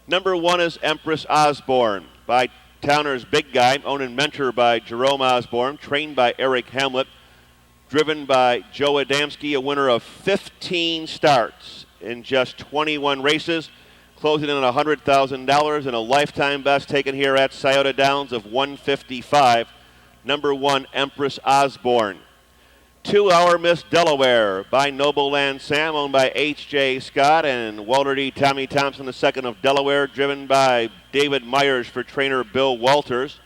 Number 1 is Empress Osborne by Towner's Big Guy, owned and mentored by Jerome Osborne, trained by Eric Hamlet, driven by Joe Adamski, a winner of 15 starts in just 21 races, closing in on $100,000 and a lifetime best taken here at Scioto Downs of 155. Number 1, Empress Osborne. 2 Hour Miss Delaware by Noble Land Sam, owned by H.J. Scott and Walter D. Tommy Thompson II of Delaware, driven by David Myers for trainer Bill Walters.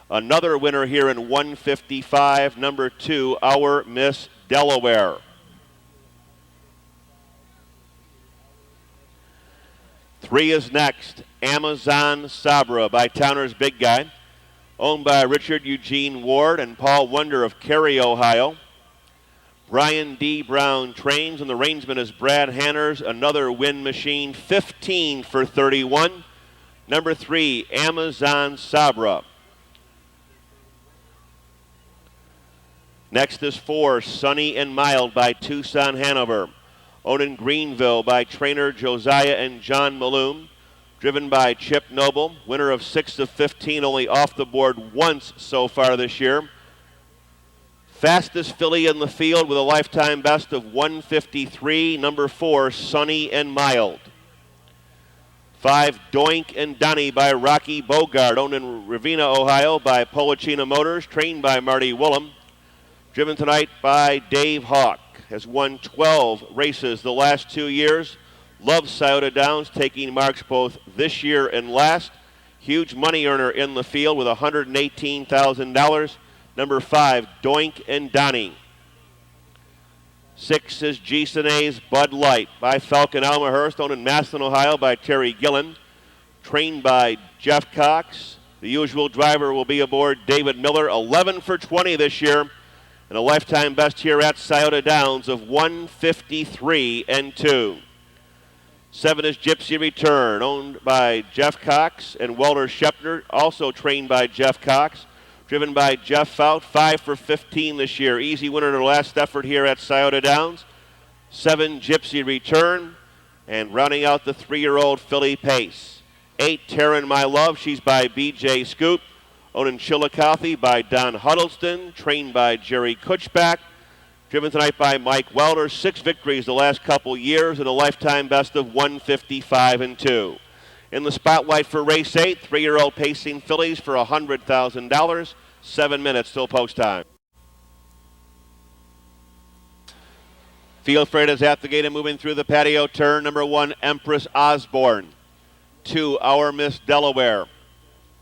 Another winner here in 155, number 2 Hour Miss Delaware. Three is next, Amazon Sabra by Towner's Big Guy, owned by Richard Eugene Ward and Paul Wonder of Cary, Ohio. Brian D. Brown trains, and the reinsman is Brad Hanners, another win machine, 15 for 31. Number 3, Amazon Sabra. Next is 4, Sunny and Mild by Tucson Hanover, owned in Greenville by trainer Josiah and John Malone, driven by Chip Noble, winner of 6 of 15, only off the board once so far this year. Fastest filly in the field with a lifetime best of 153, number 4, Sunny and Mild. 5, Doink and Donnie by Rocky Bogart, owned in Ravenna, Ohio by Polachina Motors, trained by Marty Willem, driven tonight by Dave Hawk. Has won 12 races the last 2 years. Loves Scioto Downs, taking marks both this year and last. Huge money earner in the field with $118,000. Number 5, Doink and Donnie. 6 is Gisene's Bud Light by Falcon Almahurst, owned in Massillon, Ohio by Terry Gillen, trained by Jeff Cox. The usual driver will be aboard David Miller, 11 for 20 this year, and a lifetime best here at Scioto Downs of 153.2. 7 is Gypsy Return, owned by Jeff Cox and Walter Shepner, also trained by Jeff Cox, driven by Jeff Fout, 5 for 15 this year. Easy winner in her last effort here at Scioto Downs. 7, Gypsy Return, and rounding out the 3-year-old filly Pace. 8, Taryn My Love, she's by B.J. Scoop, owned in Chillicothe by Don Huddleston, trained by Jerry Kutchback, driven tonight by Mike Welder. 6 victories the last couple years and a lifetime best of 155.2. In the spotlight for race 8, 3-year-old pacing fillies for $100,000. 7 minutes till post time. Field freight is at the gate and moving through the patio turn. Number 1, Empress Osborne. 2, Our Miss Delaware.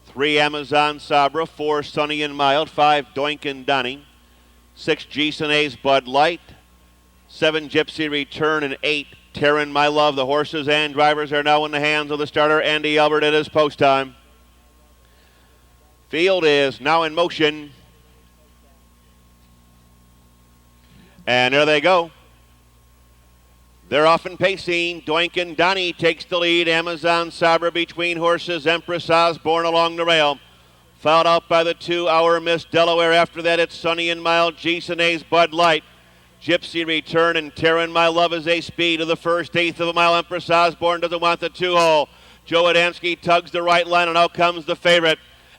3, Amazon Sabra. 4, Sunny and Mild. 5, Doink and Donnie. 6, Gisene's Bud Light. 7, Gypsy Return. And 8, Taryn My Love. The horses and drivers are now in the hands of the starter, Andy Albert. It is post time. Field is now in motion. And there they go. They're off and pacing. Doink and Donnie takes the lead. Amazon Sabra between horses. Empress Osborne along the rail. Fouled out by the 2 Hour Miss Delaware. After that, it's Sunny and Mild, G-Sina's Bud Light. Gypsy Return and Terran My Love is a speed of the first eighth of a mile. Empress Osborne doesn't want the 2-hole. Joe Adamski tugs the right line, and out comes the favorite.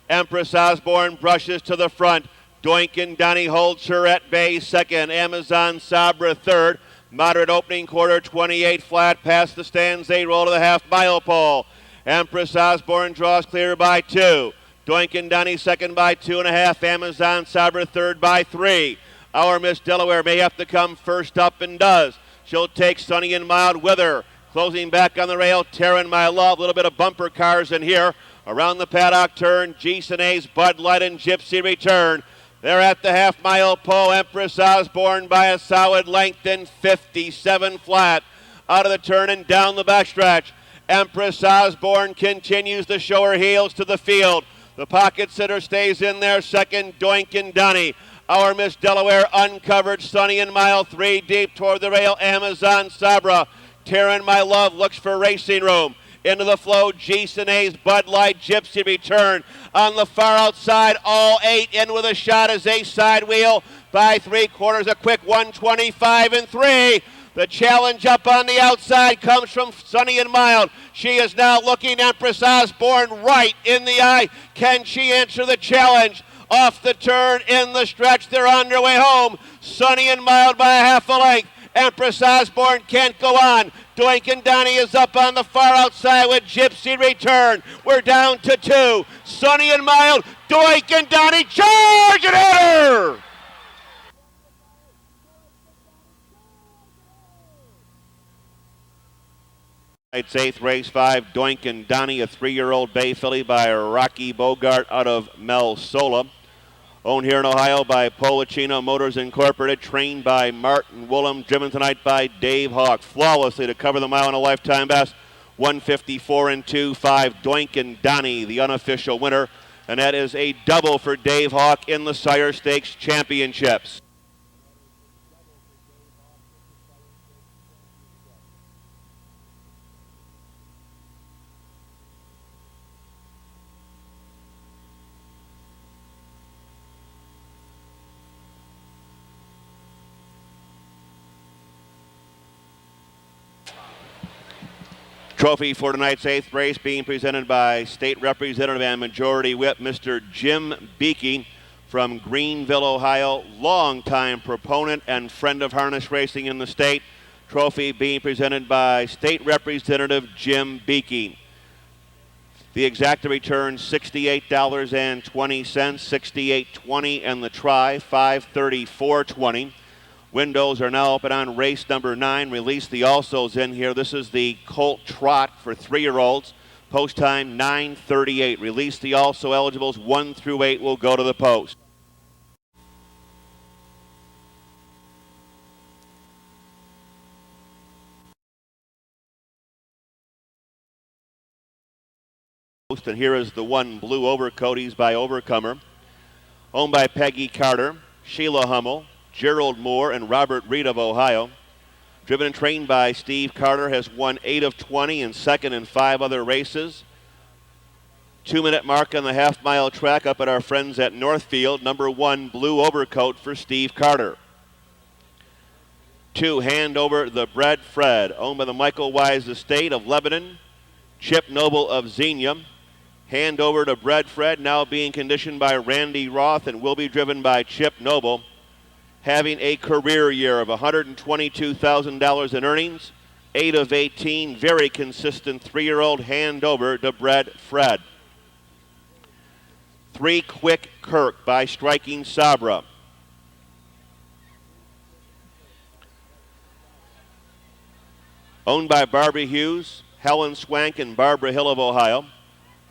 Empress Osborne brushes to the front. Doink and Donnie holds her at bay second. Amazon Sabra third. Moderate opening quarter, 28 flat. Past the stands, they roll to the half-mile pole. Empress Osborne draws clear by 2. Doink and Donnie second by 2.5. Amazon Sabra third by 3. Our Miss Delaware may have to come first up and does. She'll take Sunny and Mild with her. Closing back on the rail, Terran My Love. A little bit of bumper cars in here. Around the paddock turn, G-Sina's Bud Light and Gypsy Return. They're at the half-mile pole. Empress Osborne by a solid length in 57 flat. Out of the turn and down the backstretch. Empress Osborne continues to show her heels to the field. The pocket sitter stays in there second, Doink and Donnie. Our Miss Delaware uncovered, Sunny and Mild, 3 deep toward the rail. Amazon Sabra. Terran My Love looks for racing room. Into the flow, G-Sina's Bud Light, Gypsy Return. On the far outside, all 8 in with a shot as a side wheel by 3/4, a quick 125 and 3. The challenge up on the outside comes from Sunny and Mild. She is now looking Empress Osborne right in the eye. Can she answer the challenge? Off the turn, in the stretch, they're on their way home. Sunny and Mild by a half a length. Empress Osborne can't go on. Doink and Donnie is up on the far outside with Gypsy Return. We're down to 2. Sunny and Mild, Doink and Donnie, charge and hit her! It's 8th race 5, Doink and Donnie, a 3-year-old bay filly by Rocky Bogart out of Mel Sola. Owned here in Ohio by Policino Motors Incorporated, trained by Martin Woolham, driven tonight by Dave Hawk. Flawlessly to cover the mile in a lifetime best. 154 and 2-5, Doink and Donnie, the unofficial winner. And that is a double for Dave Hawk in the Sire Stakes Championships. Trophy for tonight's 8th race being presented by State Representative and Majority Whip Mr. Jim Beakey from Greenville, Ohio, longtime proponent and friend of harness racing in the state. Trophy being presented by State Representative Jim Beakey. The exacta return $68.20, $68.20, and the try $534.20. Windows are now open on race number 9. Release the alsos in here. This is the Colt Trot for 3-year-olds. Post time 9:38. Release the also eligibles 1 through 8 will go to the post. And here is the one Blue Overcoat. He's by Overcomer. Owned by Peggy Carter, Sheila Hummel, Gerald Moore, and Robert Reed of Ohio. Driven and trained by Steve Carter, has won 8 of 20 and second in 5 other races. 2-minute mark on the half-mile track up at our friends at Northfield. Number 1, Blue Overcoat for Steve Carter. 2, Hand Over the Bread Fred, owned by the Michael Wise Estate of Lebanon. Chip Noble of Xenia. Hand Over to Bread Fred, now being conditioned by Randy Roth and will be driven by Chip Noble. Having a career year of $122,000 in earnings, 8 of 18, very consistent 3-year-old Hand Over to Bread Fred. 3, Quick Kirk by Striking Sabra. Owned by Barbara Hughes, Helen Swank, and Barbara Hill of Ohio.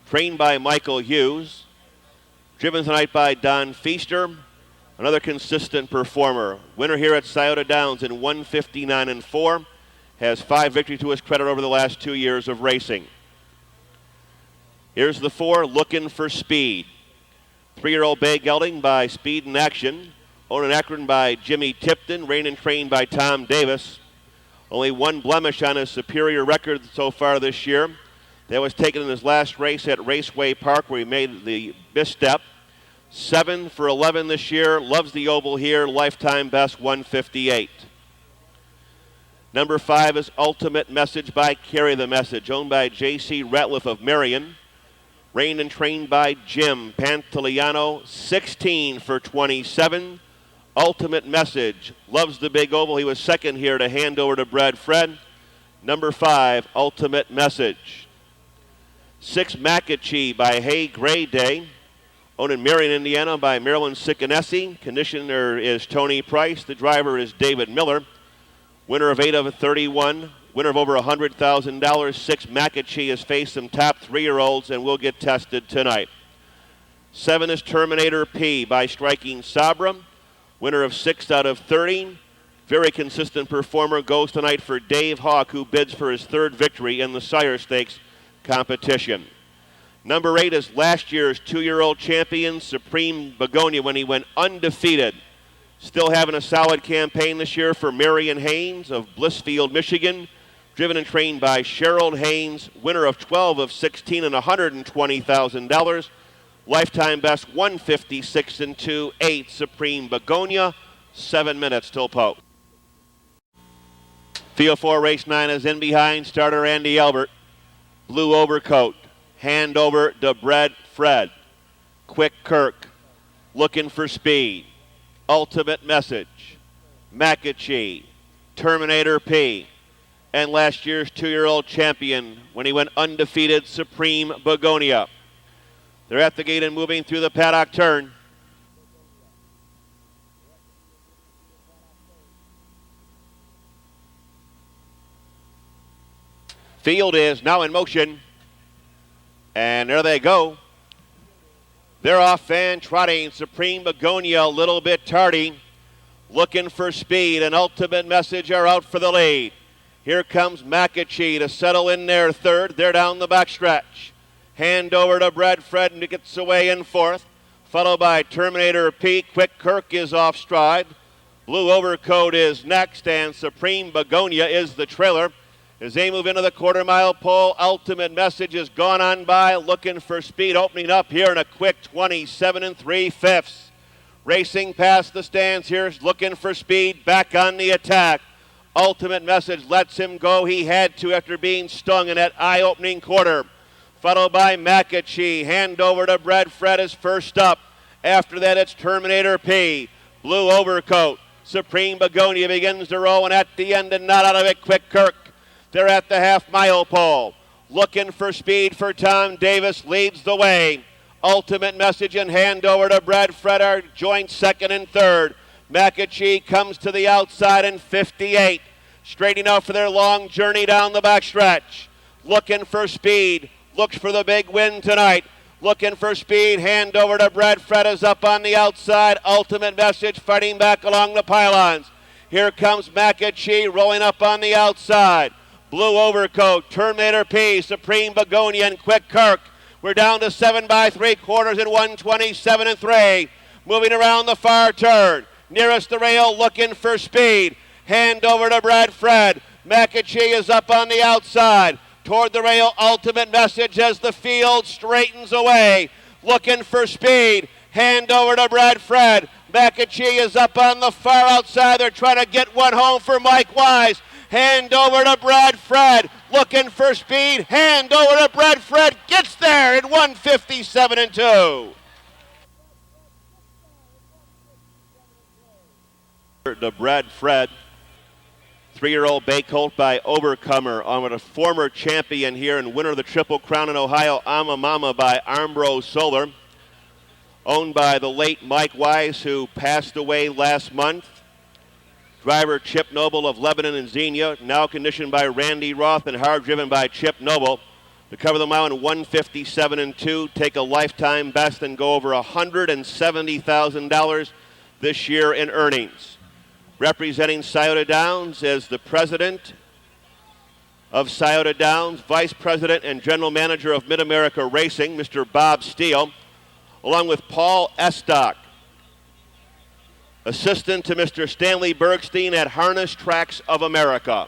Trained by Michael Hughes. Driven tonight by Don Feaster. Another consistent performer. Winner here at Scioto Downs in 159 and 4. Has 5 victories to his credit over the last 2 years of racing. Here's the 4, Looking for Speed. 3-year-old bay gelding by Speed in Action. Owned in Akron by Jimmy Tipton. Trained and trained by Tom Davis. Only one blemish on his superior record so far this year. That was taken in his last race at Raceway Park where he made the misstep. 7 for 11 this year. Loves the oval here. Lifetime best 158. Number 5 is Ultimate Message by Carry the Message, owned by J.C. Ratliff of Marion. Trained and trained by Jim Pantoliano. 16 for 27. Ultimate Message loves the big oval. He was second here to hand over to Brad Fred. Number 5, Ultimate Message. 6, Macachee by Hay Gray Day. Owned in Marion, Indiana by Marilyn Siccanesi. Conditioner is Tony Price. The driver is David Miller. Winner of 8 of 31. Winner of over $100,000. 6, Macachee has faced some top 3-year-olds and will get tested tonight. 7 is Terminator P by Striking Sabra. Winner of 6 out of 30. Very consistent performer. Goes tonight for Dave Hawk, who bids for his 3rd victory in the Sire Stakes competition. Number 8 is last year's 2-year-old champion, Supreme Begonia, when he went undefeated. Still having a solid campaign this year for Marion Haynes of Blissfield, Michigan. Driven and trained by Cheryl Haynes. Winner of 12 of 16 and $120,000. Lifetime best 156 and 2, 8, Supreme Begonia, 7 minutes till post. Field 4, race 9 is in behind. Starter Andy Albert. Blue overcoat. Hand over to Brad Fred. Quick Kirk. Looking for speed. Ultimate Message. Macachee. Terminator P. And last year's 2-year-old champion when he went undefeated, Supreme Begonia. They're at the gate and moving through the paddock turn. Field is now in motion. And there they go. They're off and trotting. Supreme Begonia a little bit tardy. Looking for speed. And Ultimate Message are out for the lead. Here comes Macachee to settle in there 3rd. They're down the backstretch. Hand over to Brad Fred and gets away in 4th. Followed by Terminator P. Quick Kirk is off stride. Blue Overcoat is next, and Supreme Begonia is the trailer. As they move into the quarter-mile pole, Ultimate Message has gone on by, looking for speed, opening up here in a quick 27 3/5. Racing past the stands here, looking for speed, back on the attack. Ultimate Message lets him go. He had to after being stung in that eye-opening quarter. Followed by Macachee. Hand over to Brad Fred is first up. After that, it's Terminator P. Blue Overcoat. Supreme Begonia begins to roll, and at the end and not out of it, Quick Kirk. They're at the half-mile pole. Looking for speed for Tom Davis, leads the way. Ultimate Message and hand over to Brad Fred are joint 2nd and 3rd. Macachee comes to the outside in 58. Straightening out for their long journey down the backstretch. Looking for speed. Looks for the big win tonight. Looking for speed. Hand over to Brad Fred is up on the outside. Ultimate Message fighting back along the pylons. Here comes Macachee rolling up on the outside. Blue Overcoat, Terminator P, Supreme Begonia, and Quick Kirk. We're down to 7 3/4 and 127 and 3. Moving around the far turn. Nearest the rail, looking for speed. Hand over to Brad Fred. Macachee is up on the outside. Toward the rail, Ultimate Message as the field straightens away. Looking for speed. Hand over to Brad Fred. Macachee is up on the far outside. They're trying to get one home for Mike Wise. Hand over to Brad Fred. Looking for speed. Hand over to Brad Fred. Gets there at 157 and 2. To Brad Fred. 3-year-old bay colt by Overcomer on with a former champion here and winner of the Triple Crown in Ohio, Ama Mama by Armbro Solar. Owned by the late Mike Wise, who passed away last month. Driver Chip Noble of Lebanon and Xenia, now conditioned by Randy Roth and hard driven by Chip Noble. To cover the mile in 157 and 2, take a lifetime best and go over $170,000 this year in earnings. Representing Scioto Downs as the president of Scioto Downs, vice president and general manager of Mid-America Racing, Mr. Bob Steele, along with Paul Estock, assistant to Mr. Stanley Bergstein at Harness Tracks of America.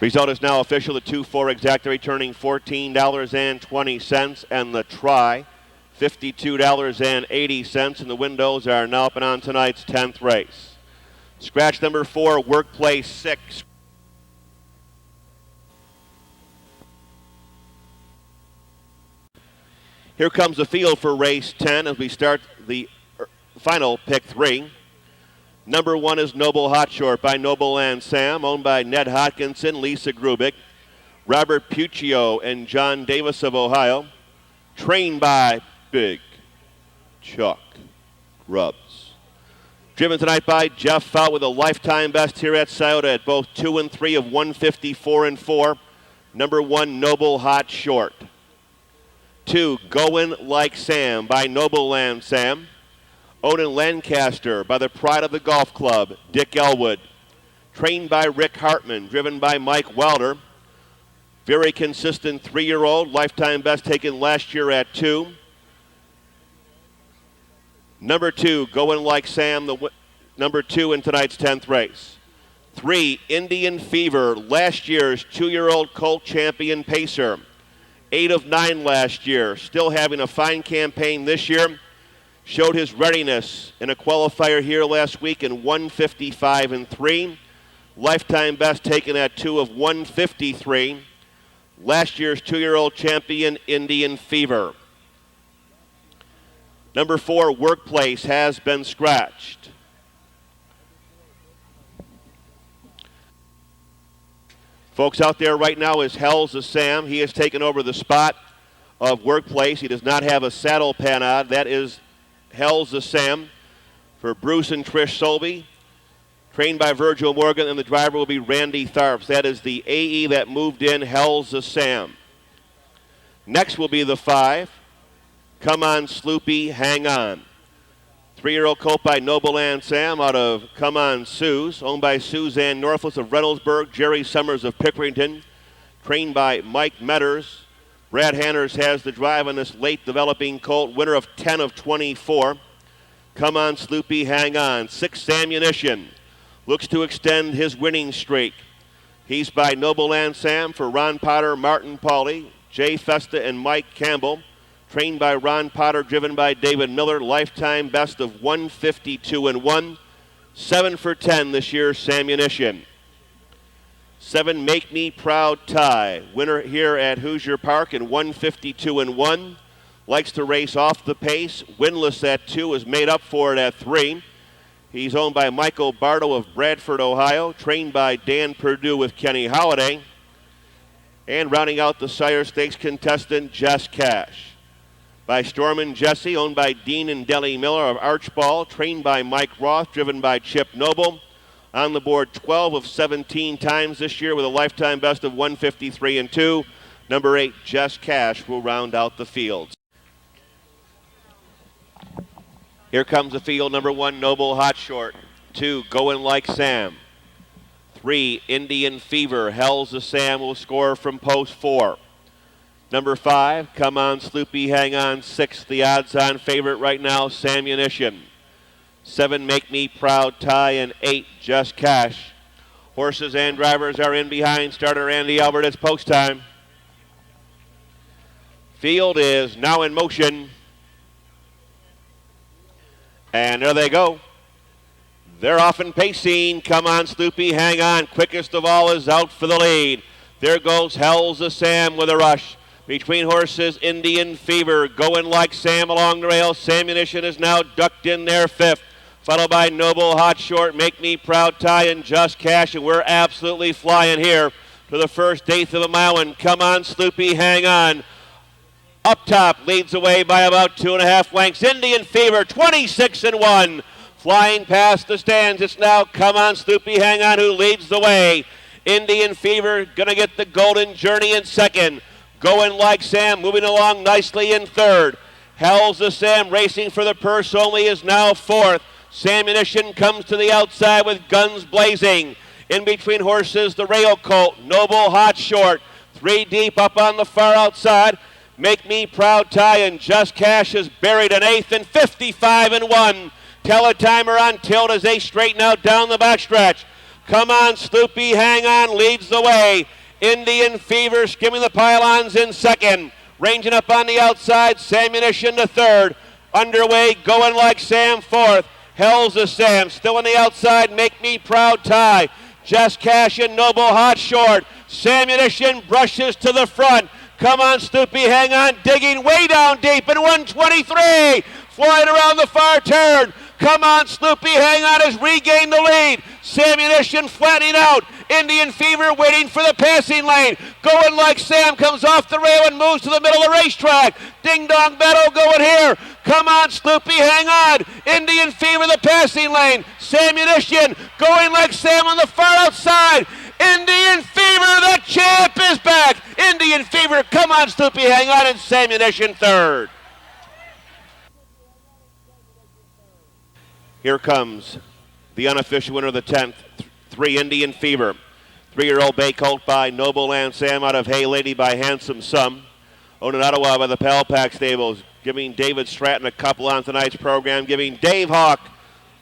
Result is now official. The 2-4 exacta returning $14.20, and the try $52.80, and the windows are now up and on tonight's 10th race. Scratch number 4, Workplace 6. Here comes the field for race 10 as we start the final pick 3. Number 1 is Noble Hot Short by Noble and Sam, owned by Ned Hodkinson, Lisa Grubik, Robert Puccio, and John Davis of Ohio. Trained by Big Chuck Grubbs. Driven tonight by Jeff Fout with a lifetime best here at Scioto at both 2 and 3 of 154 and 4. Number 1, Noble Hot Short. 2, Goin' Like Sam by Noble and Sam. Odin Lancaster by the pride of the golf club, Dick Elwood. Trained by Rick Hartman, driven by Mike Wilder. Very consistent 3-year-old, lifetime best taken last year at 2. Number 2, Goin' Like Sam, number 2 in tonight's 10th race. 3, Indian Fever, last year's 2-year-old colt champion pacer. 8 of 9 last year, still having a fine campaign this year. Showed his readiness in a qualifier here last week in 155 and 3. Lifetime best taken at 2 of 153. Last year's 2-year-old champion, Indian Fever. Number 4, Workplace, has been scratched. Folks, out there right now is Hell's a Sam. He has taken over the spot of Workplace. He does not have a saddle pan on. That is Hell's a Sam for Bruce and Trish Solby. Trained by Virgil Morgan, and the driver will be Randy Tharps. That is the AE that moved in, Hell's a Sam. Next will be the 5, Come On Sloopy, Hang On. 3-year-old colt by Noble and Sam out of Come On Suze, owned by Suzanne Northwest of Reynoldsburg, Jerry Summers of Pickerington. Trained by Mike Metters. Brad Hanners has the drive on this late developing colt, winner of 10 of 24. Come On Sloopy, Hang On. 6th ammunition. Looks to extend his winning streak. He's by Noble and Sam for Ron Potter, Martin Pauly, Jay Festa, and Mike Campbell. Trained by Ron Potter, driven by David Miller. Lifetime best of 152 and 1. 7 for 10 this year's ammunition. 7, Make Me Proud Ty. Winner here at Hoosier Park in 152 and 1. Likes to race off the pace. Winless at 2, is made up for it at 3. He's owned by Michael Bardo of Bradford, Ohio. Trained by Dan Perdue with Kenny Holiday. And rounding out the Sire Stakes contestant, Jess Cash. By Storm and Jesse, owned by Dean and Deli Miller of Archball. Trained by Mike Roth, driven by Chip Noble. On the board 12 of 17 times this year with a lifetime best of 153 and 2. Number 8, Jess Cash, will round out the field. Here comes the field. Number 1, Noble Hot Short. 2, Goin' Like Sam. 3, Indian Fever. Hell's a Sam will score from post 4. Number 5, Come On Sloopy, Hang On. 6, the odds-on favorite right now, Sammunition. 7, Make Me Proud Ty, and 8, Just Cash. Horses and drivers are in behind. Starter Andy Albert, it's post time. Field is now in motion. And there they go. They're off and pacing. Come On Sloopy, Hang On. Quickest of all is out for the lead. There goes Hell's a Sam with a rush. Between horses, Indian Fever, Goin' Like Sam along the rail. Sammunition is now ducked in there 5th. Followed by Noble Hot Short, Make Me Proud Ty, and Just Cash. And we're absolutely flying here to the first 1/8 of a mile. And Come On Sloopy, Hang On. Up top, leads away by about 2.5 lengths. Indian Fever, 26 and 1. Flying past the stands, it's now Come On Sloopy, Hang On, who leads the way. Indian Fever gonna get the Golden Journey in 2nd. Goin' Like Sam moving along nicely in 3rd. Hell's a Sam racing for the purse only is now 4th. Sammunition comes to the outside with guns blazing. In between horses, the rail colt, Noble Hot Short. 3 deep up on the far outside. Make Me Proud Ty, and Just Cash is buried in 8th and 55 and 1. Teletimer on tilt as they straighten out down the backstretch. Come on, Sloopy, hang on, leads the way. Indian Fever skimming the pylons in second. Ranging up on the outside, Sammunition to third. Underway, going like Sam fourth. Hell's a Sam, still on the outside, Make Me Proud tie. Just Cash and Noble hot short. Sammunition brushes to the front. Come on, Sloopy, hang on, digging way down deep in 123. Flying around the far turn. Come on, Sloopy, hang on, has regained the lead. Sammunition flattening out. Indian Fever waiting for the passing lane. Going like Sam, comes off the rail and moves to the middle of the racetrack. Ding Dong Battle going here. Come on, Sloopy, hang on. Indian Fever, the passing lane. Sammunition going like Sam on the far outside. Indian Fever, the champ is back. Indian Fever, come on, Sloopy, hang on, and Sammunition third. Here comes the unofficial winner of the 10th, 3 Indian Fever. 3-year-old bay colt by Noble Land Sam out of Hey Lady by Handsome Sum. Owned in Ottawa by the Pal Pack Stables, giving David Stratton a couple on tonight's program, giving Dave Hawk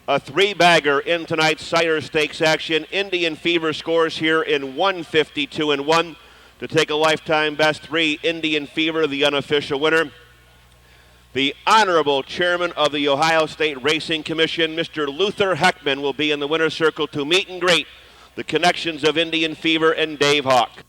a 3-bagger in tonight's Cider Stakes action. Indian Fever scores here in 152-1 to take a lifetime best. 3 Indian Fever, the unofficial winner. The Honorable Chairman of the Ohio State Racing Commission, Mr. Luther Heckman, will be in the winner's circle to meet and greet the connections of Indian Fever and Dave Hawk.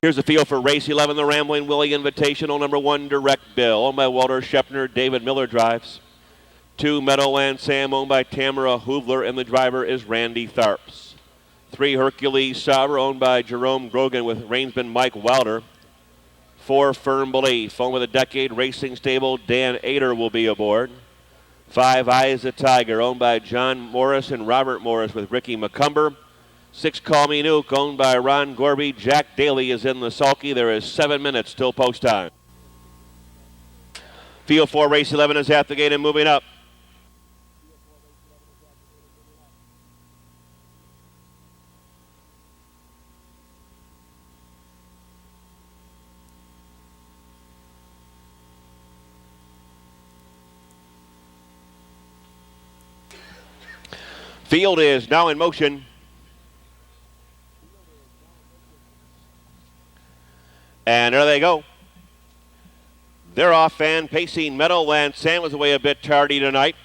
Here's a field for race 11, the Rambling Willie Invitational. Number 1, Direct Bill, owned by Walter Shepner. David Miller drives. 2, Meadowland Sam, owned by Tamara Hoovler, and the driver is Randy Tharps. 3, Hercules Sauber, owned by Jerome Grogan with reinsman Mike Wilder. 4, Firm Belief, owned with a Decade Racing Stable. Dan Ader will be aboard. 5, Eyes a Tiger, owned by John Morris and Robert Morris with Ricky McCumber. 6, Call Me Nuke, owned by Ron Gorby. Jack Daly is in the sulky. There is 7 minutes till post time. Field 4, race 11 is at the gate and moving up. Field is now in motion. And there they go. They're off and pacing. Meadowland Sam was away a bit tardy tonight.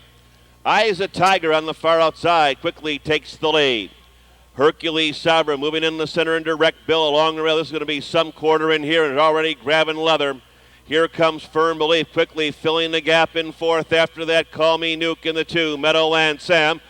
Eyes a Tiger on the far outside quickly takes the lead. Hercules Sabra moving in the center and Direct Bill along the rail. This is going to be some quarter in here and already grabbing leather. Here comes Firm Belief quickly filling the gap in fourth. After that, Call Me Nuke in the 2. Meadowland Sam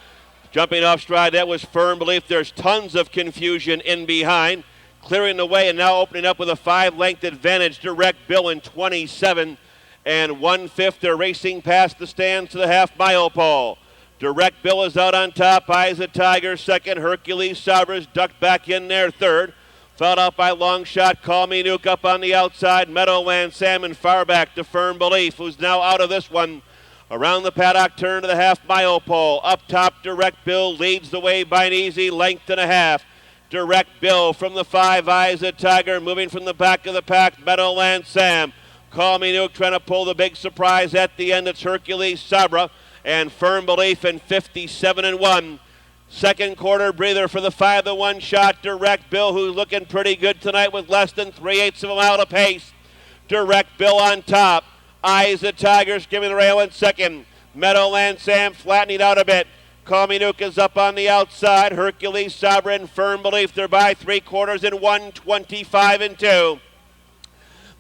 jumping off stride. That was Firm Belief. There's tons of confusion in behind. Clearing the way and now opening up with a 5-length advantage. Direct Bill in 27 1/5. They're racing past the stands to the half-mile pole. Direct Bill is out on top. Eyes a Tiger second. Hercules Sabres ducked back in there third. Fouled out by Long Shot. Call Me Nuke up on the outside. Meadowland Salmon far back to Firm Belief, who's now out of this one. Around the paddock turn to the half-mile pole. Up top, Direct Bill leads the way by an easy length and a half. Direct Bill from the 5, Eyes a Tiger, moving from the back of the pack, Meadowland Sam. Call Me Nuke trying to pull the big surprise at the end. It's Hercules Sabra and Firm Belief in 57-1. Second quarter breather for the 5 to 1 shot. Direct Bill, who's looking pretty good tonight with less than 3/8 of a mile to pace. Direct Bill on top. Eyes a Tiger skimming the rail in second. Meadowland Sam flattening out a bit. Call Me Nuke is up on the outside. Hercules Sabra and Firm Belief. They're by 3/4 in 1:25-2.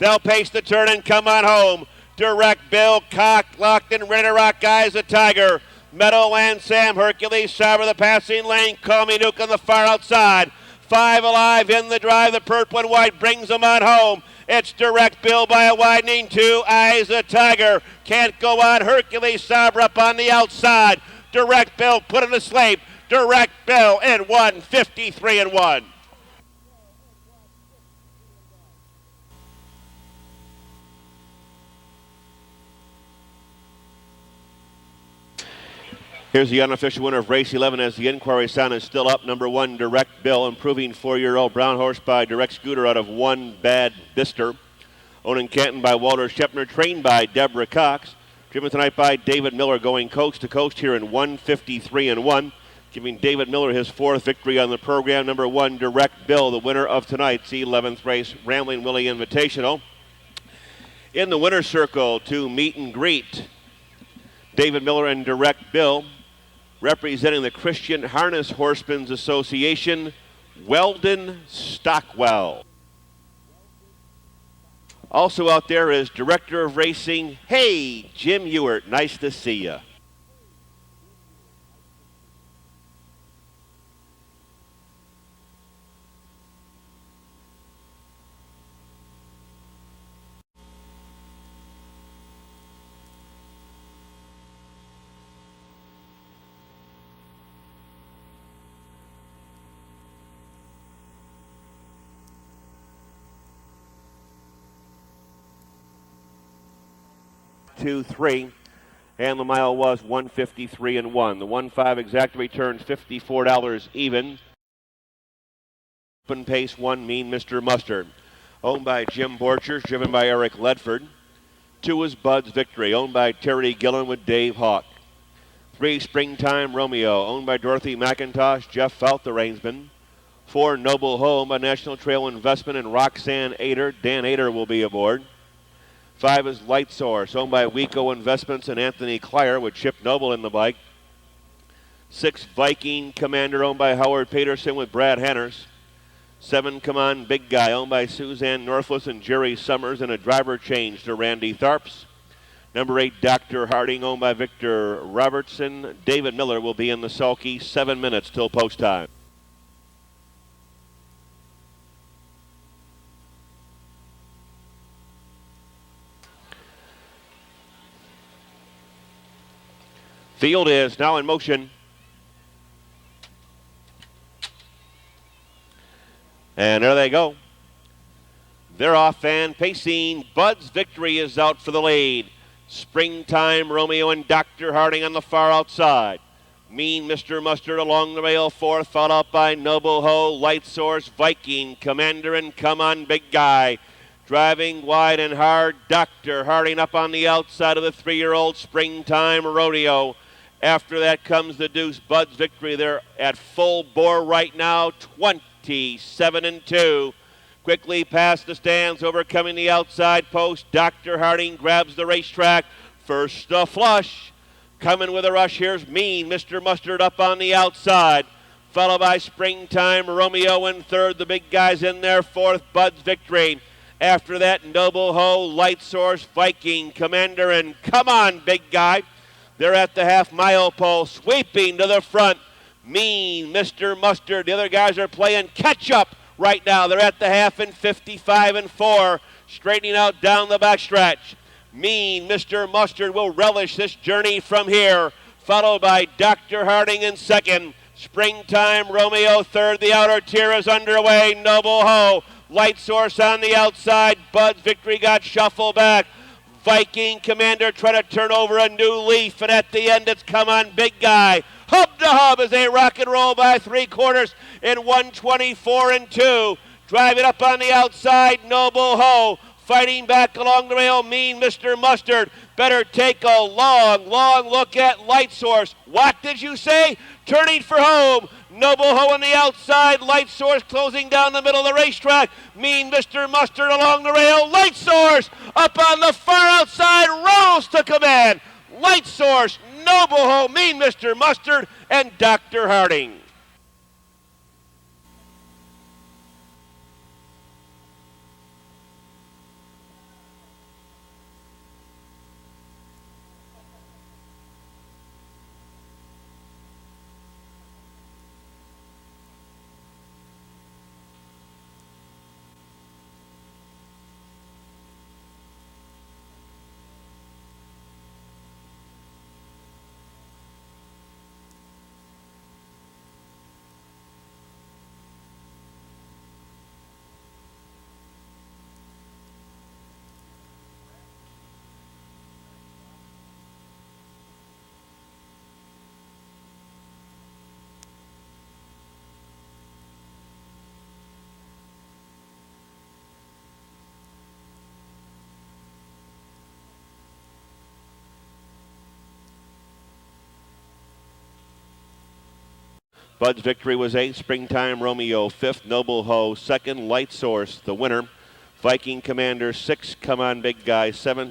They'll pace the turn and come on home. Direct Bill, cocked, locked, and ready to rock. Eyes a Tiger. Meadowland Sam, Hercules, Sauber the passing lane. Call Me Nuke on the far outside. 5 Alive in the drive. The purple and white brings them on home. It's Direct Bill by a widening 2. Eyes a Tiger. Can't go on. Hercules, Sauber up on the outside. Direct Bill put it to sleep. Direct Bill in 153 and 1. Here's the unofficial winner of race 11 as the inquiry sign is still up. Number 1, Direct Bill, improving 4-year-old brown horse by Direct Scooter out of One Bad Bister. Owned in Canton by Walter Shepner, trained by Deborah Cox. Driven tonight by David Miller, going coast to coast here in 153 and 1. Giving David Miller his 4th victory on the program. Number 1, Direct Bill, the winner of tonight's 11th race, Rambling Willie Invitational. In the winner's circle to meet and greet David Miller and Direct Bill, representing the Christian Harness Horsemen's Association, Weldon Stockwell. Also out there is Director of Racing, hey, Jim Ewart, nice to see you. Two, three, and the mile was 153 and 1. The 1-5 exact returns $54 even. Open pace 1, Mean Mr. Mustard. Owned by Jim Borchers, driven by Eric Ledford. 2 is Bud's Victory, owned by Terry Gillen with Dave Hawk. 3, Springtime Romeo, owned by Dorothy McIntosh, Jeff Felt, the reinsman. 4, Noble Home by National Trail Investment and Roxanne Ader. Dan Ader will be aboard. 5 is Light Source, owned by Weco Investments and Anthony Clyer with Chip Noble in the bike. 6, Viking Commander, owned by Howard Peterson with Brad Henners. 7, Come On Big Guy, owned by Suzanne Northwest and Jerry Summers, and a driver change to Randy Tharps. Number 8, Dr. Harding, owned by Victor Robertson. David Miller will be in the sulky. 7 minutes till post time. Field is now in motion. And there they go. They're off and pacing. Bud's Victory is out for the lead. Springtime Romeo and Dr. Harding on the far outside. Mean Mr. Mustard along the rail, 4th, followed up by Noble Ho, Light Source, Viking, Commander, and Come On Big Guy. Driving wide and hard, Dr. Harding up on the outside of the 3-year-old Springtime Rodeo. After that comes the Deuce, Bud's Victory. They're at full bore right now, 27 and 2. Quickly past the stands, overcoming the outside post. Dr. Harding grabs the racetrack. First a flush. Coming with a rush, here's Mean Mr. Mustard up on the outside. Followed by Springtime Romeo in 3rd. The big guys in there, 4th, Bud's Victory. After that, Noble Ho, Light Source, Viking, Commander, and Come On Big Guy. They're at the half-mile pole, sweeping to the front. Mean Mr. Mustard. The other guys are playing catch-up right now. They're at the half in 55 and 4, straightening out down the backstretch. Mean Mr. Mustard will relish this journey from here, followed by Dr. Harding in 2nd. Springtime Romeo 3rd. The outer tier is underway. Noble Ho, Light Source on the outside. Bud's Victory got shuffled back. Viking Commander trying to turn over a new leaf, and at the end it's Come On Big Guy. Hub to hub as they rock and roll by 3/4 in 124 and 2. Driving up on the outside, Noble Ho. Fighting back along the rail, Mean Mr. Mustard. Better take a long, long look at Light Source. What did you say? Turning for home. Noble Ho on the outside. Light Source closing down the middle of the racetrack. Mean Mr. Mustard along the rail. Light Source up on the far outside. Rolls to command. Light Source, Noble Ho, Mean Mr. Mustard, and Dr. Harding. Bud's Victory was 8th. Springtime Romeo 5th. Noble Ho 2nd. Light Source the winner. Viking Commander 6th. Come On Big Guy 7th.